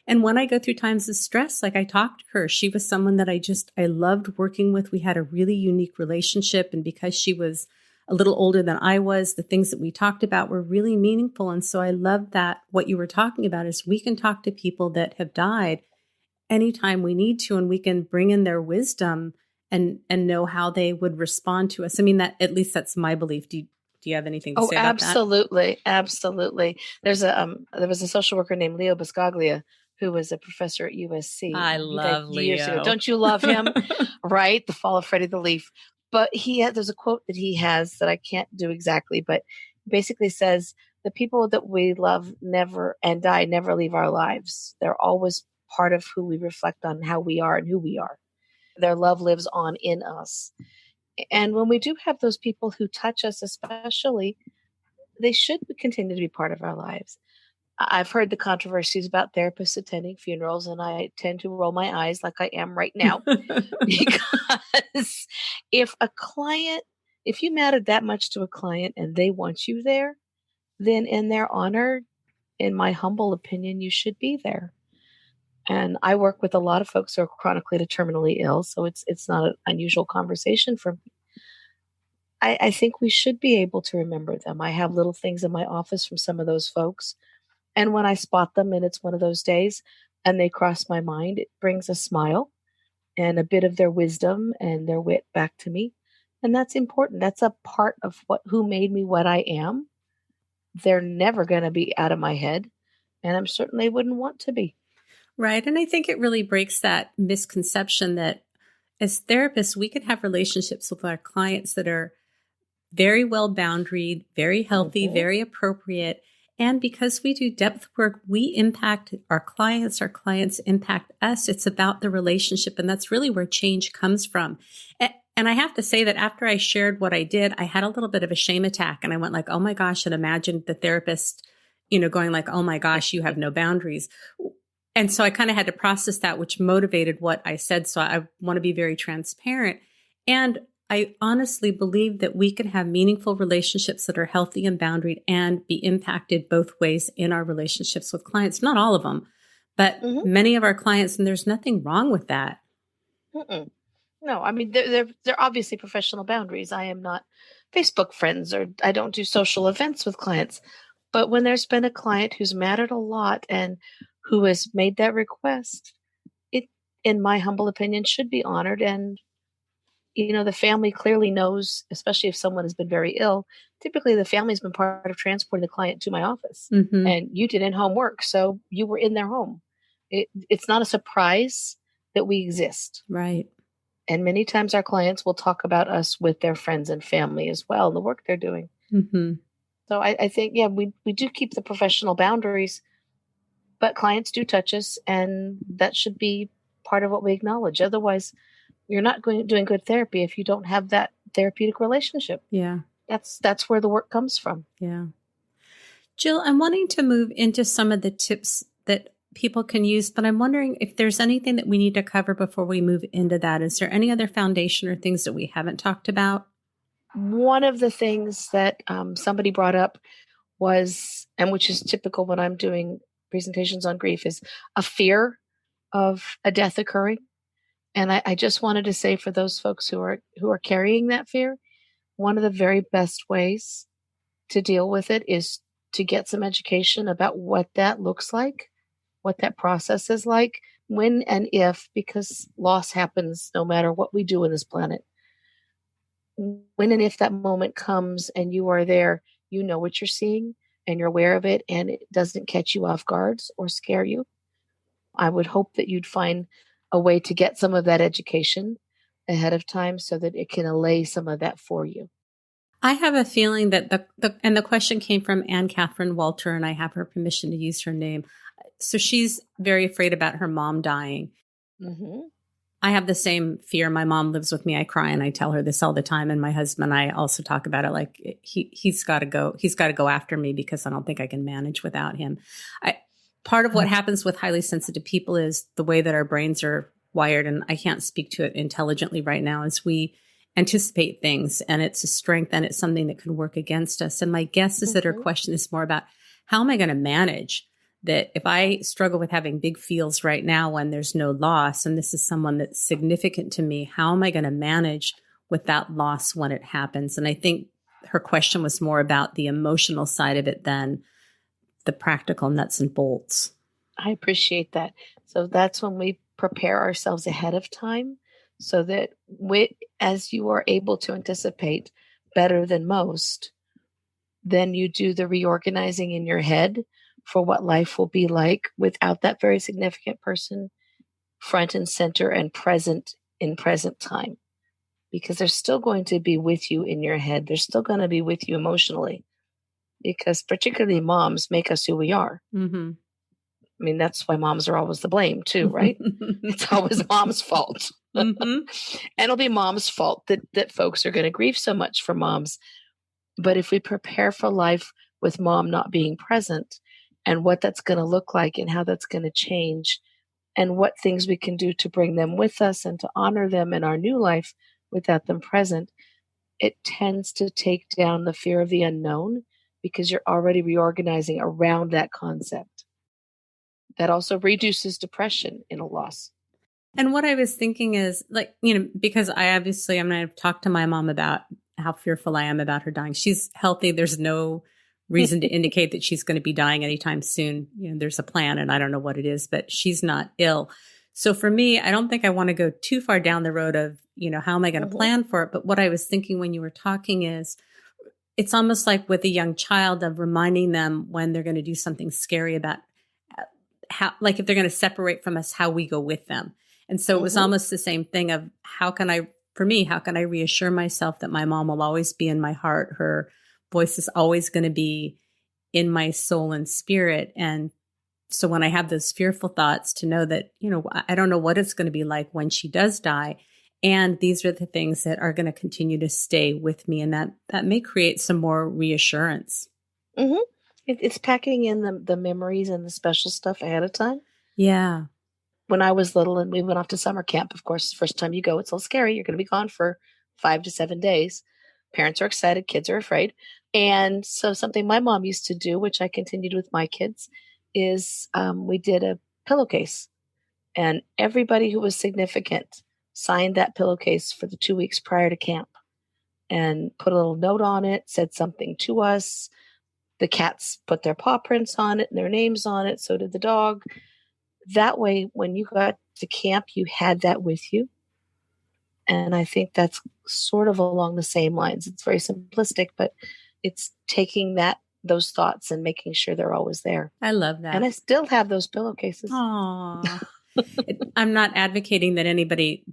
And when I go through times of stress, like I talked to her, she was someone that I loved working with. We had a really unique relationship. And because she was a little older than I was, the things that we talked about were really meaningful. And so I love that what you were talking about is we can talk to people that have died anytime we need to, and we can bring in their wisdom and know how they would respond to us. I mean, that at least that's my belief. Do you have anything to say about that? Absolutely. Absolutely. There was a social worker named Leo Biscaglia who was a professor at USC. I love Leo. Years ago. Don't you love him? Right? The Fall of Freddie the Leaf. But there's a quote that he has that I can't do exactly, but basically says, the people that we love never and die never leave our lives. They're always part of who we reflect on, how we are and who we are. Their love lives on in us. And when we do have those people who touch us, especially, they should continue to be part of our lives. I've heard the controversies about therapists attending funerals, and I tend to roll my eyes like I am right now because if you mattered that much to a client and they want you there, then in their honor, in my humble opinion, you should be there. And I work with a lot of folks who are chronically to terminally ill, so it's not an unusual conversation for me. I think we should be able to remember them. I have little things in my office from some of those folks. And when I spot them and it's one of those days and they cross my mind, it brings a smile and a bit of their wisdom and their wit back to me. And that's important. That's a part of who made me what I am. They're never going to be out of my head. And I'm certain they wouldn't want to be. Right. And I think it really breaks that misconception that as therapists, we can have relationships with our clients that are very well boundaried, very healthy, very appropriate. And because we do depth work, we impact our clients impact us. It's about the relationship. And that's really where change comes from. And I have to say that after I shared what I did, I had a little bit of a shame attack. And I went like, oh my gosh, and imagined the therapist, going like, oh my gosh, you have no boundaries. And so I kind of had to process that, which motivated what I said. So I want to be very transparent. And I honestly believe that we can have meaningful relationships that are healthy and boundaried and be impacted both ways in our relationships with clients. Not all of them, but many of our clients, and there's nothing wrong with that. No, I mean, they're obviously professional boundaries. I am not Facebook friends, or I don't do social events with clients. But when there's been a client who's mattered a lot and who has made that request, it, in my humble opinion, should be honored. And the family clearly knows, especially if someone has been very ill, typically the family's been part of transporting the client to my office. And you did in-home work, so you were in their home. It's not a surprise that we exist. Right. And many times our clients will talk about us with their friends and family as well, the work they're doing. So I think, we do keep the professional boundaries, but clients do touch us, and that should be part of what we acknowledge. Otherwise, you're not doing good therapy if you don't have that therapeutic relationship. Yeah. That's where the work comes from. Yeah. Jill, I'm wanting to move into some of the tips that people can use, but I'm wondering if there's anything that we need to cover before we move into that. Is there any other foundation or things that we haven't talked about? One of the things that somebody brought up was, and which is typical when I'm doing presentations on grief, is a fear of a death occurring. And I just wanted to say, for those folks who are carrying that fear, one of the very best ways to deal with it is to get some education about what that looks like, what that process is like, when and if, because loss happens no matter what we do on this planet. When and if that moment comes and you are there, you know what you're seeing and you're aware of it, and it doesn't catch you off guard or scare you. I would hope that you'd find a way to get some of that education ahead of time so that it can allay some of that for you. I have a feeling that the question came from Anne Catherine Walter, and I have her permission to use her name. So she's very afraid about her mom dying. I have the same fear. My mom lives with me. I cry and I tell her this all the time. And my husband, I also talk about it like he's got to go. He's got to go after me because I don't think I can manage without him. Part of what happens with highly sensitive people is the way that our brains are wired, and I can't speak to it intelligently right now, is we anticipate things, and it's a strength, and it's something that can work against us. And my guess is that her question is more about, how am I going to manage that if I struggle with having big feels right now when there's no loss, and this is someone that's significant to me, how am I going to manage with that loss when it happens? And I think her question was more about the emotional side of it than the practical nuts and bolts. I appreciate that. So that's when we prepare ourselves ahead of time, so that as you are able to anticipate better than most, then you do the reorganizing in your head for what life will be like without that very significant person front and center and present in present time. Because they're still going to be with you in your head. They're still going to be with you emotionally. Because particularly moms make us who we are. I mean, that's why moms are always the blame too, right? It's always mom's fault. And it'll be mom's fault that folks are going to grieve so much for moms. But if we prepare for life with mom not being present, and what that's going to look like and how that's going to change, and what things we can do to bring them with us and to honor them in our new life without them present. It tends to take down the fear of the unknown because you're already reorganizing around that concept. That also reduces depression in a loss. And what I was thinking is, like, because I'm going to talk to my mom about how fearful I am about her dying. She's healthy. There's no reason to indicate that she's going to be dying anytime soon. There's a plan and I don't know what it is, but she's not ill. So for me, I don't think I want to go too far down the road of, how am I going to plan for it? But what I was thinking when you were talking is, it's almost like with a young child of reminding them when they're going to do something scary about how, like if they're going to separate from us, how we go with them. And so it was almost the same thing of how can I reassure myself that my mom will always be in my heart? Her voice is always going to be in my soul and spirit. And so when I have those fearful thoughts, to know that, I don't know what it's going to be like when she does die. And these are the things that are going to continue to stay with me. And that may create some more reassurance. Mm-hmm. It's packing in the memories and the special stuff ahead of time. Yeah. When I was little and we went off to summer camp, of course, the first time you go, it's a little scary. You're going to be gone for 5 to 7 days. Parents are excited. Kids are afraid. And so something my mom used to do, which I continued with my kids, is we did a pillowcase. And everybody who was significant signed that pillowcase for the 2 weeks prior to camp and put a little note on it, said something to us. The cats put their paw prints on it and their names on it. So did the dog. That way, when you got to camp, you had that with you. And I think that's sort of along the same lines. It's very simplistic, but it's taking those thoughts and making sure they're always there. I love that. And I still have those pillowcases. Aww. I'm not advocating that anybody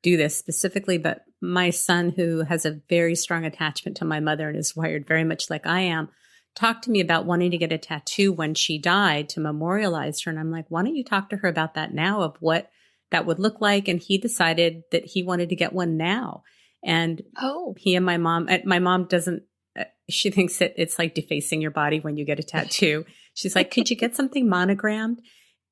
do this specifically, but my son, who has a very strong attachment to my mother and is wired very much like I am, talked to me about wanting to get a tattoo when she died to memorialize her. And I'm like, why don't you talk to her about that now, of what that would look like? And he decided that he wanted to get one now. And he and my mom doesn't, she thinks that it's like defacing your body when you get a tattoo. She's like, could you get something monogrammed?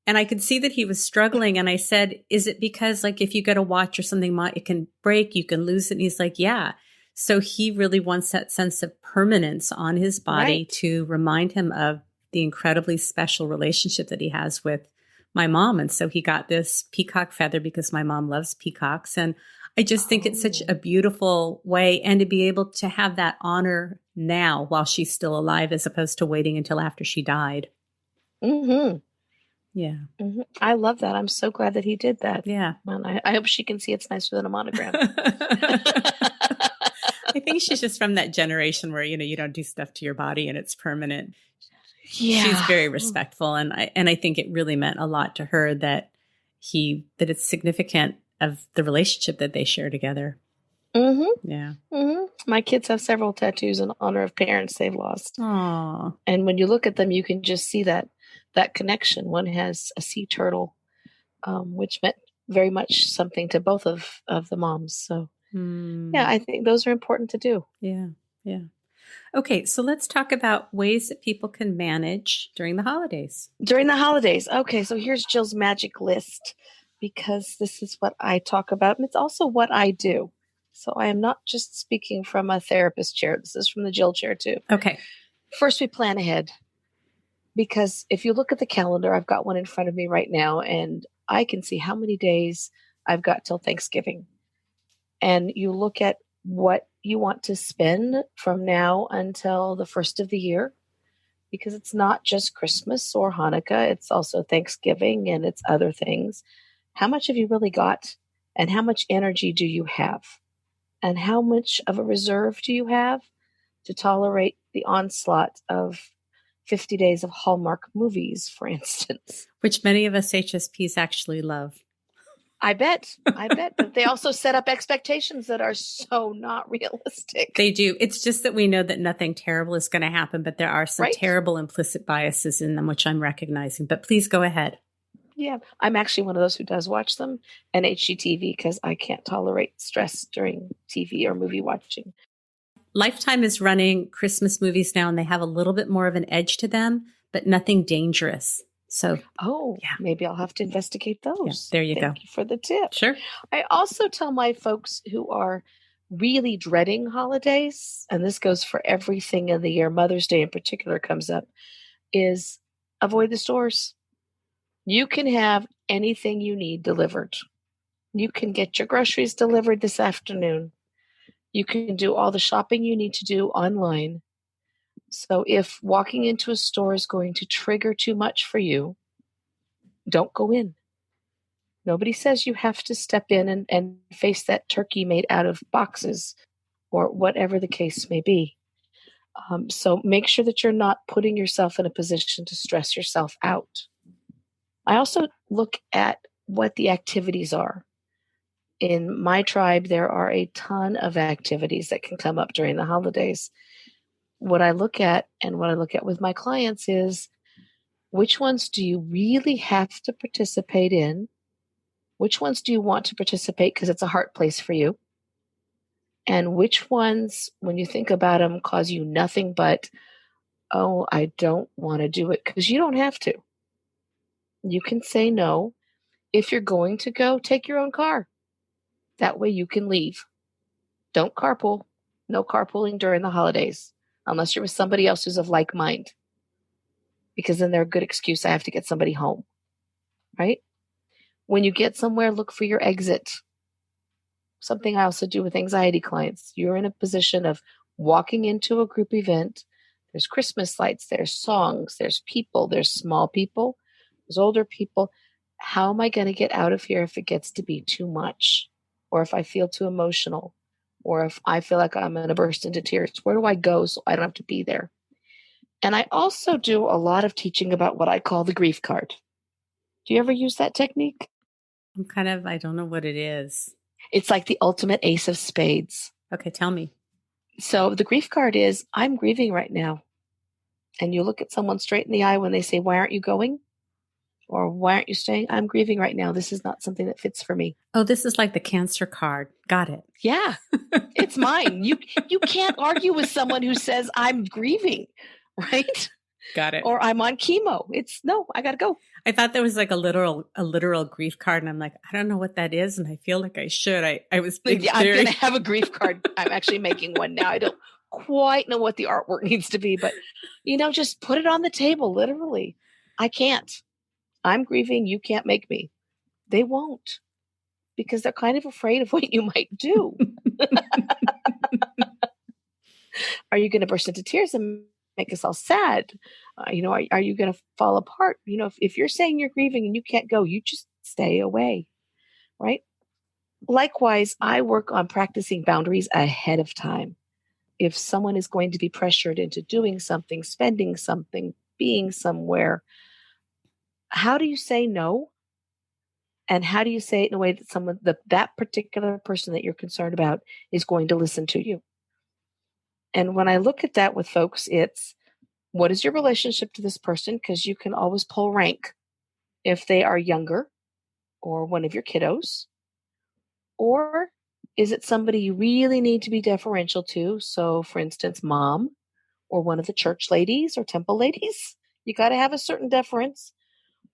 And I could see that he was struggling. And I said, is it because like if you get a watch or something, it can break, you can lose it? And he's like, yeah. So he really wants that sense of permanence on his body to remind him of the incredibly special relationship that he has with my mom. And so he got this peacock feather because my mom loves peacocks. And I just think it's such a beautiful way, and to be able to have that honor now while she's still alive, as opposed to waiting until after she died. Mm-hmm. Yeah. Mm-hmm. I love that. I'm so glad that he did that. Yeah. And I hope she can see it's nicer than a monogram. I think she's just from that generation where, you don't do stuff to your body and it's permanent. Yeah. She's very respectful. And I think it really meant a lot to her that it's significant of the relationship that they share together. Mm-hmm. Yeah. Mm-hmm. My kids have several tattoos in honor of parents they've lost. Aww. And when you look at them, you can just see that connection. One has a sea turtle, which meant very much something to both of the moms. So yeah, I think those are important to do. Yeah. Yeah. Okay. So let's talk about ways that people can manage during the holidays. During the holidays. Okay. So here's Jill's magic list, because this is what I talk about. And it's also what I do. So I am not just speaking from a therapist chair. This is from the Jill chair too. Okay. First, we plan ahead. Because if you look at the calendar, I've got one in front of me right now, and I can see how many days I've got till Thanksgiving. And you look at what you want to spend from now until the first of the year, because it's not just Christmas or Hanukkah, it's also Thanksgiving and it's other things. How much have you really got? And how much energy do you have? And how much of a reserve do you have to tolerate the onslaught of 50 days of Hallmark movies, for instance? Which many of us HSPs actually love. I bet. But they also set up expectations that are so not realistic. They do. It's just that we know that nothing terrible is going to happen, but there are some terrible implicit biases in them, which I'm recognizing. But please go ahead. Yeah. I'm actually one of those who does watch them, and HGTV, because I can't tolerate stress during TV or movie watching. Lifetime is running Christmas movies now, and they have a little bit more of an edge to them, but nothing dangerous. So, yeah. Maybe I'll have to investigate those. Yeah, there you go. Thank you for the tip. Sure. I also tell my folks who are really dreading holidays, and this goes for everything in the year, Mother's Day in particular comes up, is avoid the stores. You can have anything you need delivered. You can get your groceries delivered this afternoon. You can do all the shopping you need to do online. So if walking into a store is going to trigger too much for you, don't go in. Nobody says you have to step in and face that turkey made out of boxes or whatever the case may be. So make sure that you're not putting yourself in a position to stress yourself out. I also look at what the activities are. In my tribe, there are a ton of activities that can come up during the holidays. What I look at and what I look at with my clients is which ones do you really have to participate in? Which ones do you want to participate because it's a heart place for you? And which ones, when you think about them, cause you nothing but, oh, I don't want to do it, because you don't have to. You can say no. If you're going to go, take your own car. That way you can leave. Don't carpool. No carpooling during the holidays, unless you're with somebody else who's of like mind, because then they're a good excuse. I have to get somebody home, right? When you get somewhere, look for your exit. Something I also do with anxiety clients. You're in a position of walking into a group event. There's Christmas lights, there's songs, there's people, there's small people, there's older people. How am I going to get out of here if it gets to be too much? Or if I feel too emotional? Or if I feel like I'm going to burst into tears? Where do I go so I don't have to be there? And I also do a lot of teaching about what I call the grief card. Do you ever use that technique? I don't know what it is. It's like the ultimate ace of spades. Okay, tell me. So the grief card is, I'm grieving right now. And you look at someone straight in the eye when they say, why aren't you going? Or why aren't you staying? I'm grieving right now. This is not something that fits for me. Oh, this is like the cancer card. Got it. Yeah, it's mine. You can't argue with someone who says I'm grieving, right? Got it. Or I'm on chemo. No, I got to go. I thought there was like a literal grief card, and I'm like, I don't know what that is, and I feel like I should. I was being I'm going to have a grief card. I'm actually making one now. I don't quite know what the artwork needs to be, but just put it on the table. Literally, I can't. I'm grieving. You can't make me. They won't, because they're kind of afraid of what you might do. Are you going to burst into tears and make us all sad? Are you going to fall apart? If you're saying you're grieving and you can't go, you just stay away, right? Likewise, I work on practicing boundaries ahead of time. If someone is going to be pressured into doing something, spending something, being somewhere, how do you say no? And how do you say it in a way that that particular person that you're concerned about is going to listen to you? And when I look at that with folks, it's, what is your relationship to this person? Because you can always pull rank if they are younger or one of your kiddos. Or is it somebody you really need to be deferential to? So, for instance, mom or one of the church ladies or temple ladies. You got to have a certain deference.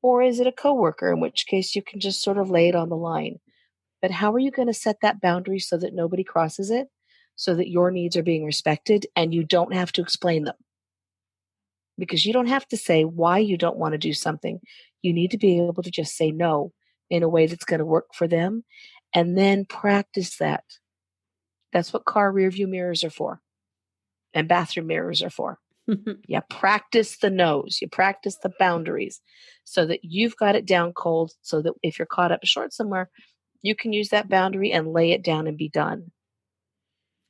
Or is it a coworker, in which case you can just sort of lay it on the line? But how are you going to set that boundary so that nobody crosses it, so that your needs are being respected and you don't have to explain them? Because you don't have to say why you don't want to do something. You need to be able to just say no in a way that's going to work for them, and then practice that. That's what car rearview mirrors are for, and bathroom mirrors are for. You practice the no's, you practice the boundaries so that you've got it down cold, so that if you're caught up short somewhere, you can use that boundary and lay it down and be done.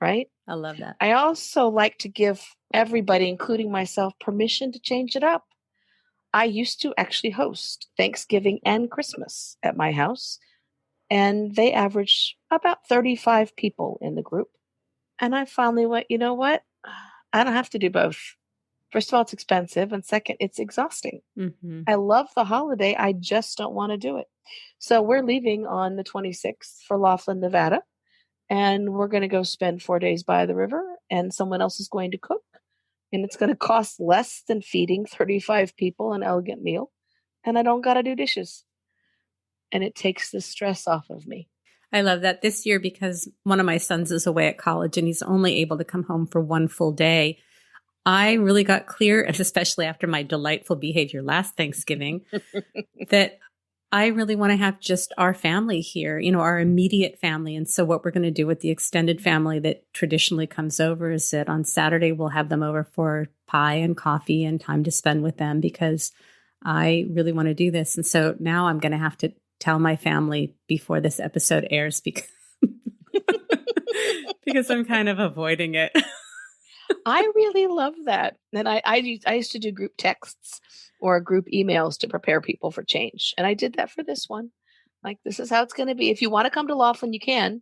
Right? I love that. I also like to give everybody, including myself, permission to change it up. I used to actually host Thanksgiving and Christmas at my house, and they averaged about 35 people in the group. And I finally went, you know what? I don't have to do both. First of all, it's expensive. And second, it's exhausting. Mm-hmm. I love the holiday. I just don't want to do it. So we're leaving on the 26th for Laughlin, Nevada. And we're going to go spend 4 days by the river. and someone else is going to cook, and it's going to cost less than feeding 35 people an elegant meal, and I don't got to do dishes. And it takes the stress off of me. I love that. This year, because one of my sons is away at college and he's only able to come home for one full day, I really got clear, and especially after my delightful behavior last Thanksgiving, that I really want to have just our family here, our immediate family. And so what we're going to do with the extended family that traditionally comes over is that on Saturday, we'll have them over for pie and coffee and time to spend with them, because I really want to do this. And so now I'm going to have to tell my family before this episode airs because, because I'm kind of avoiding it. I really love that. And I used to do group texts or group emails to prepare people for change. And I did that for this one. Like, this is how it's going to be. If you want to come to Laughlin, you can.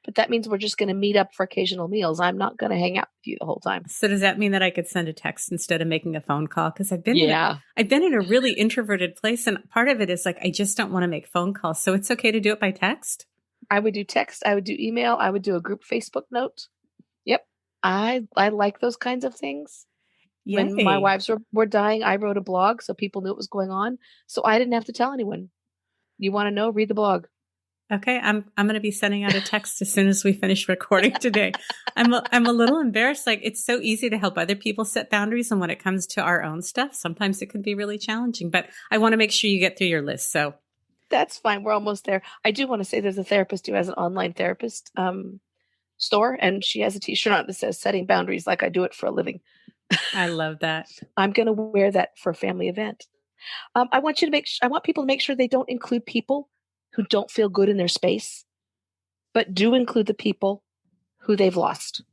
But that means we're just going to meet up for occasional meals. I'm not going to hang out with you the whole time. So does that mean that I could send a text instead of making a phone call? Because I've been in a really introverted place. And part of it is like, I just don't want to make phone calls. So it's okay to do it by text? I would do text. I would do email. I would do a group Facebook note. Yep. I like those kinds of things. Yay. When my wives were dying, I wrote a blog so people knew what was going on. So I didn't have to tell anyone. You want to know? Read the blog. Okay, I'm going to be sending out a text as soon as we finish recording today. I'm a little embarrassed. Like, it's so easy to help other people set boundaries, and when it comes to our own stuff, sometimes it can be really challenging. But I want to make sure you get through your list. So that's fine. We're almost there. I do want to say there's a therapist who has an online therapist store, and she has a T-shirt on that says "Setting Boundaries like I do it for a living." I love that. I'm going to wear that for a family event. I want people to make sure they don't include people who don't feel good in their space, but do include the people who they've lost.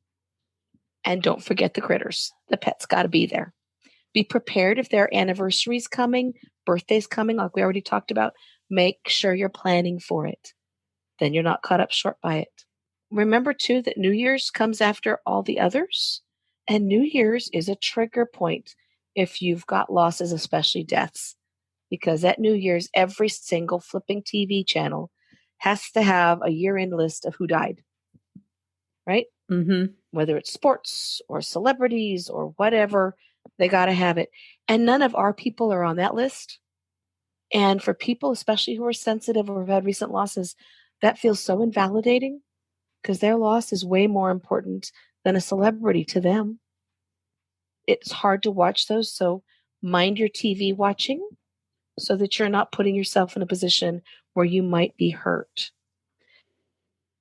And don't forget the critters. The pets got to be there. Be prepared if there are anniversaries coming, birthdays coming, like we already talked about. Make sure you're planning for it. Then you're not caught up short by it. Remember, too, that New Year's comes after all the others. And New Year's is a trigger point if you've got losses, especially deaths. Because at New Year's, every single flipping TV channel has to have a year-end list of who died, right? Mm-hmm. Whether it's sports or celebrities or whatever, they got to have it. And none of our people are on that list. And for people, especially who are sensitive or have had recent losses, that feels so invalidating because their loss is way more important than a celebrity to them. It's hard to watch those, so mind your TV watching, so that you're not putting yourself in a position where you might be hurt.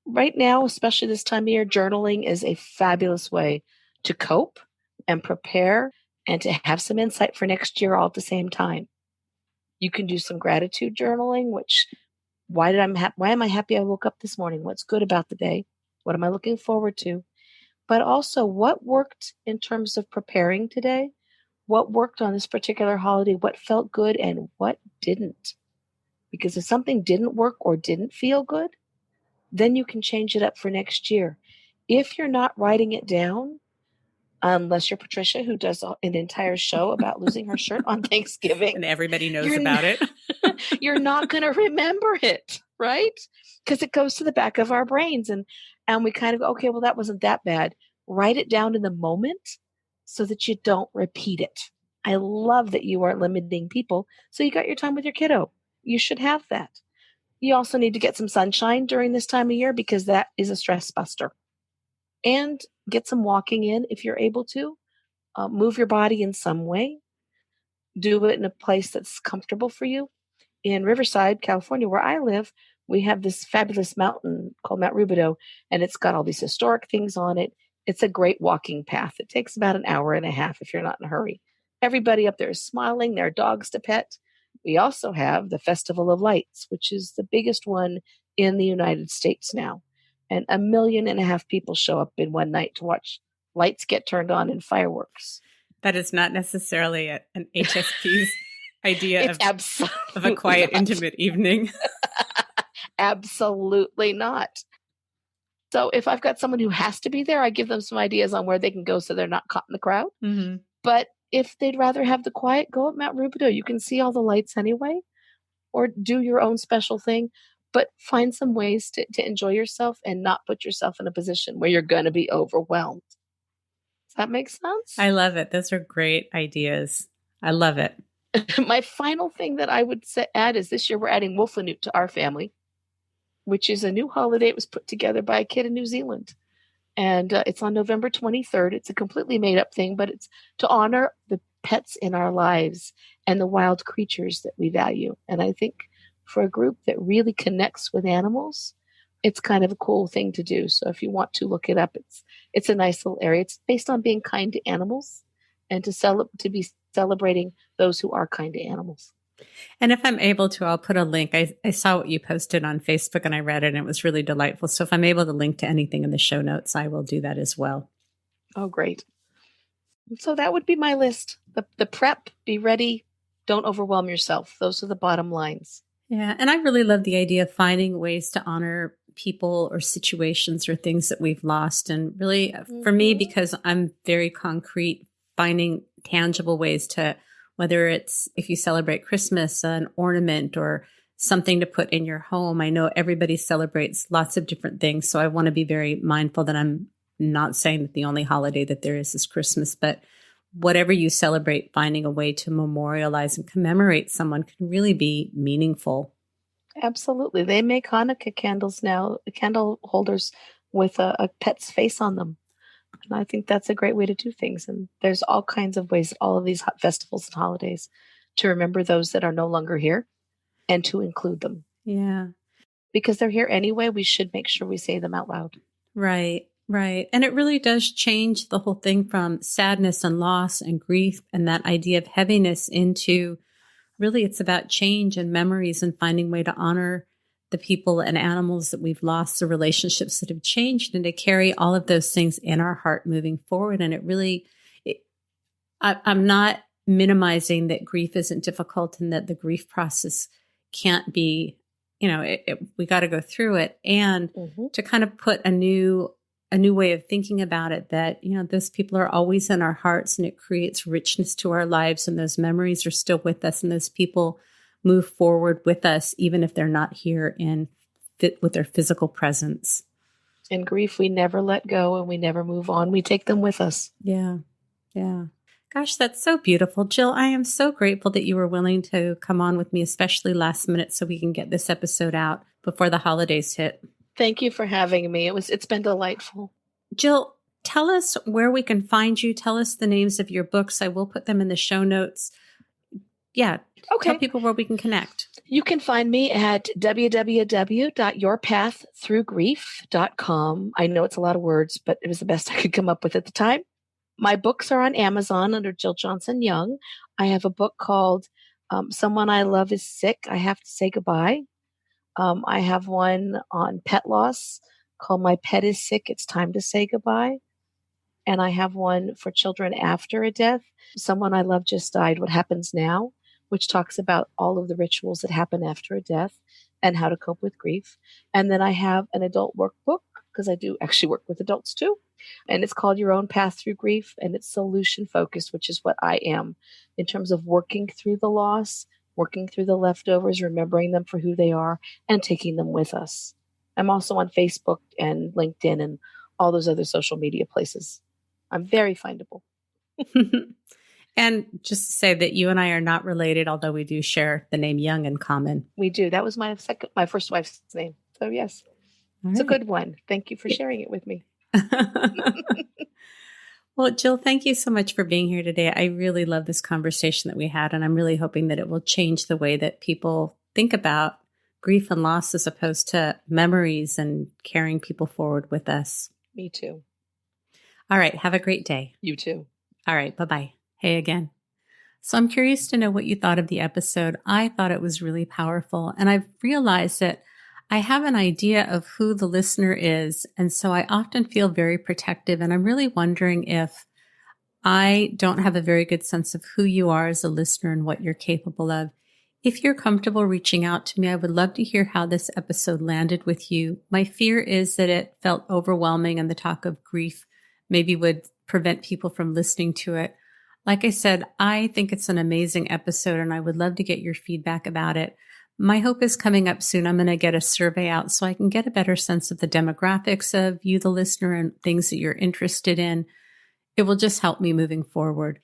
Right now, especially this time of year, journaling is a fabulous way to cope and prepare and to have some insight for next year all at the same time. You can do some gratitude journaling, which, why am I happy I woke up this morning? What's good about the day? What am I looking forward to? But also, what worked in terms of preparing today? What worked on this particular holiday, what felt good and what didn't. Because if something didn't work or didn't feel good, then you can change it up for next year. If you're not writing it down, unless you're Patricia, who does an entire show about losing her shirt on Thanksgiving. And everybody knows about it. You're not going to remember it, right? Because it goes to the back of our brains. And we kind of go, okay, well, that wasn't that bad. Write it down in the moment so that you don't repeat it. I love that you aren't limiting people. So you got your time with your kiddo. You should have that. You also need to get some sunshine during this time of year because that is a stress buster. And get some walking in if you're able to. Move your body in some way. Do it in a place that's comfortable for you. In Riverside, California, where I live, we have this fabulous mountain called Mount Rubidoux, and it's got all these historic things on it. It's a great walking path. It takes about an hour and a half if you're not in a hurry. Everybody up there is smiling. There are dogs to pet. We also have the Festival of Lights, which is the biggest one in the United States now. And 1.5 million people show up in one night to watch lights get turned on and fireworks. That is not necessarily an HSP's idea of a quiet, intimate evening. Absolutely not. So if I've got someone who has to be there, I give them some ideas on where they can go so they're not caught in the crowd. Mm-hmm. But if they'd rather have the quiet, go at Mount Rubidoux. You can see all the lights anyway, or do your own special thing. But find some ways to enjoy yourself and not put yourself in a position where you're going to be overwhelmed. Does that make sense? I love it. Those are great ideas. I love it. My final thing that I would add is this year we're adding Wolfenoot to our family, which is a new holiday. It was put together by a kid in New Zealand. And it's on November 23rd. It's a completely made up thing, but it's to honor the pets in our lives and the wild creatures that we value. And I think for a group that really connects with animals, it's kind of a cool thing to do. So if you want to look it up, it's a nice little area. It's based on being kind to animals and to be celebrating those who are kind to animals. And if I'm able to, I'll put a link. I saw what you posted on Facebook and I read it and it was really delightful. So if I'm able to link to anything in the show notes, I will do that as well. Oh, great. So that would be my list. The prep, be ready, don't overwhelm yourself. Those are the bottom lines. Yeah. And I really love the idea of finding ways to honor people or situations or things that we've lost. And really for me, because I'm very concrete, finding tangible ways to, whether it's if you celebrate Christmas, an ornament or something to put in your home. I know everybody celebrates lots of different things. So I want to be very mindful that I'm not saying that the only holiday that there is Christmas, but whatever you celebrate, finding a way to memorialize and commemorate someone can really be meaningful. Absolutely. They make Hanukkah candles now, candle holders with a pet's face on them. And I think that's a great way to do things. And there's all kinds of ways, all of these festivals and holidays, to remember those that are no longer here and to include them. Yeah. Because they're here anyway, we should make sure we say them out loud. Right, right. And it really does change the whole thing from sadness and loss and grief and that idea of heaviness into really it's about change and memories and finding a way to honor the people and animals that we've lost, the relationships that have changed, and to carry all of those things in our heart moving forward. And it really, I'm not minimizing that grief isn't difficult and that the grief process can't be, we got to go through it. And to kind of put a new way of thinking about it, that, those people are always in our hearts and it creates richness to our lives. And those memories are still with us. And those people move forward with us, even if they're not here with their physical presence. In grief, we never let go and we never move on. We take them with us. Yeah. Yeah. Gosh, that's so beautiful. Jill, I am so grateful that you were willing to come on with me, especially last minute, so we can get this episode out before the holidays hit. Thank you for having me. It's been delightful. Jill, tell us where we can find you. Tell us the names of your books. I will put them in the show notes. Yeah. Okay. Tell people where we can connect. You can find me at www.yourpaththroughgrief.com. I know it's a lot of words, but it was the best I could come up with at the time. My books are on Amazon under Jill Johnson Young. I have a book called Someone I Love is Sick, I Have to Say Goodbye. I have one on pet loss called My Pet is Sick, It's Time to Say Goodbye. And I have one for children after a death. Someone I Love Just Died, What Happens Now, which talks about all of the rituals that happen after a death and how to cope with grief. And then I have an adult workbook, because I do actually work with adults too. And it's called Your Own Path Through Grief. And it's solution focused, which is what I am in terms of working through the loss, working through the leftovers, remembering them for who they are, and taking them with us. I'm also on Facebook and LinkedIn and all those other social media places. I'm very findable. And just to say that you and I are not related, although we do share the name Young in common. We do. That was my first wife's name. So yes, it's a good one. Thank you for sharing it with me. Well, Jill, thank you so much for being here today. I really love this conversation that we had, and I'm really hoping that it will change the way that people think about grief and loss as opposed to memories and carrying people forward with us. Me too. All right. Have a great day. You too. All right. Bye-bye. Hey again. So I'm curious to know what you thought of the episode. I thought it was really powerful, and I've realized that I have an idea of who the listener is. And so I often feel very protective. And I'm really wondering if I don't have a very good sense of who you are as a listener and what you're capable of. If you're comfortable reaching out to me, I would love to hear how this episode landed with you. My fear is that it felt overwhelming and the talk of grief maybe would prevent people from listening to it. Like I said, I think it's an amazing episode and I would love to get your feedback about it. My hope is coming up soon. I'm going to get a survey out so I can get a better sense of the demographics of you, the listener, and things that you're interested in. It will just help me moving forward.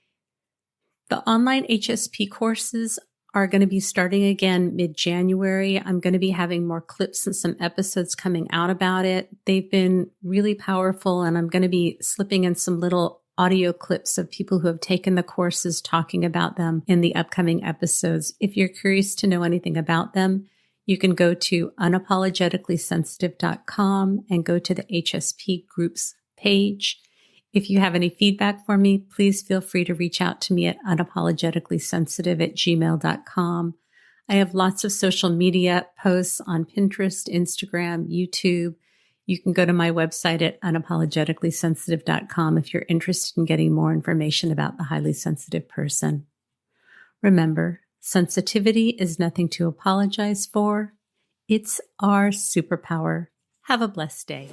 The online HSP courses are going to be starting again mid-January. I'm going to be having more clips and some episodes coming out about it. They've been really powerful, and I'm going to be slipping in some little audio clips of people who have taken the courses talking about them in the upcoming episodes. If you're curious to know anything about them, you can go to unapologeticallysensitive.com and go to the HSP groups page. If you have any feedback for me, please feel free to reach out to me at unapologeticallysensitive@gmail.com. I have lots of social media posts on Pinterest, Instagram, YouTube. You can go to my website at unapologeticallysensitive.com if you're interested in getting more information about the highly sensitive person. Remember, sensitivity is nothing to apologize for. It's our superpower. Have a blessed day.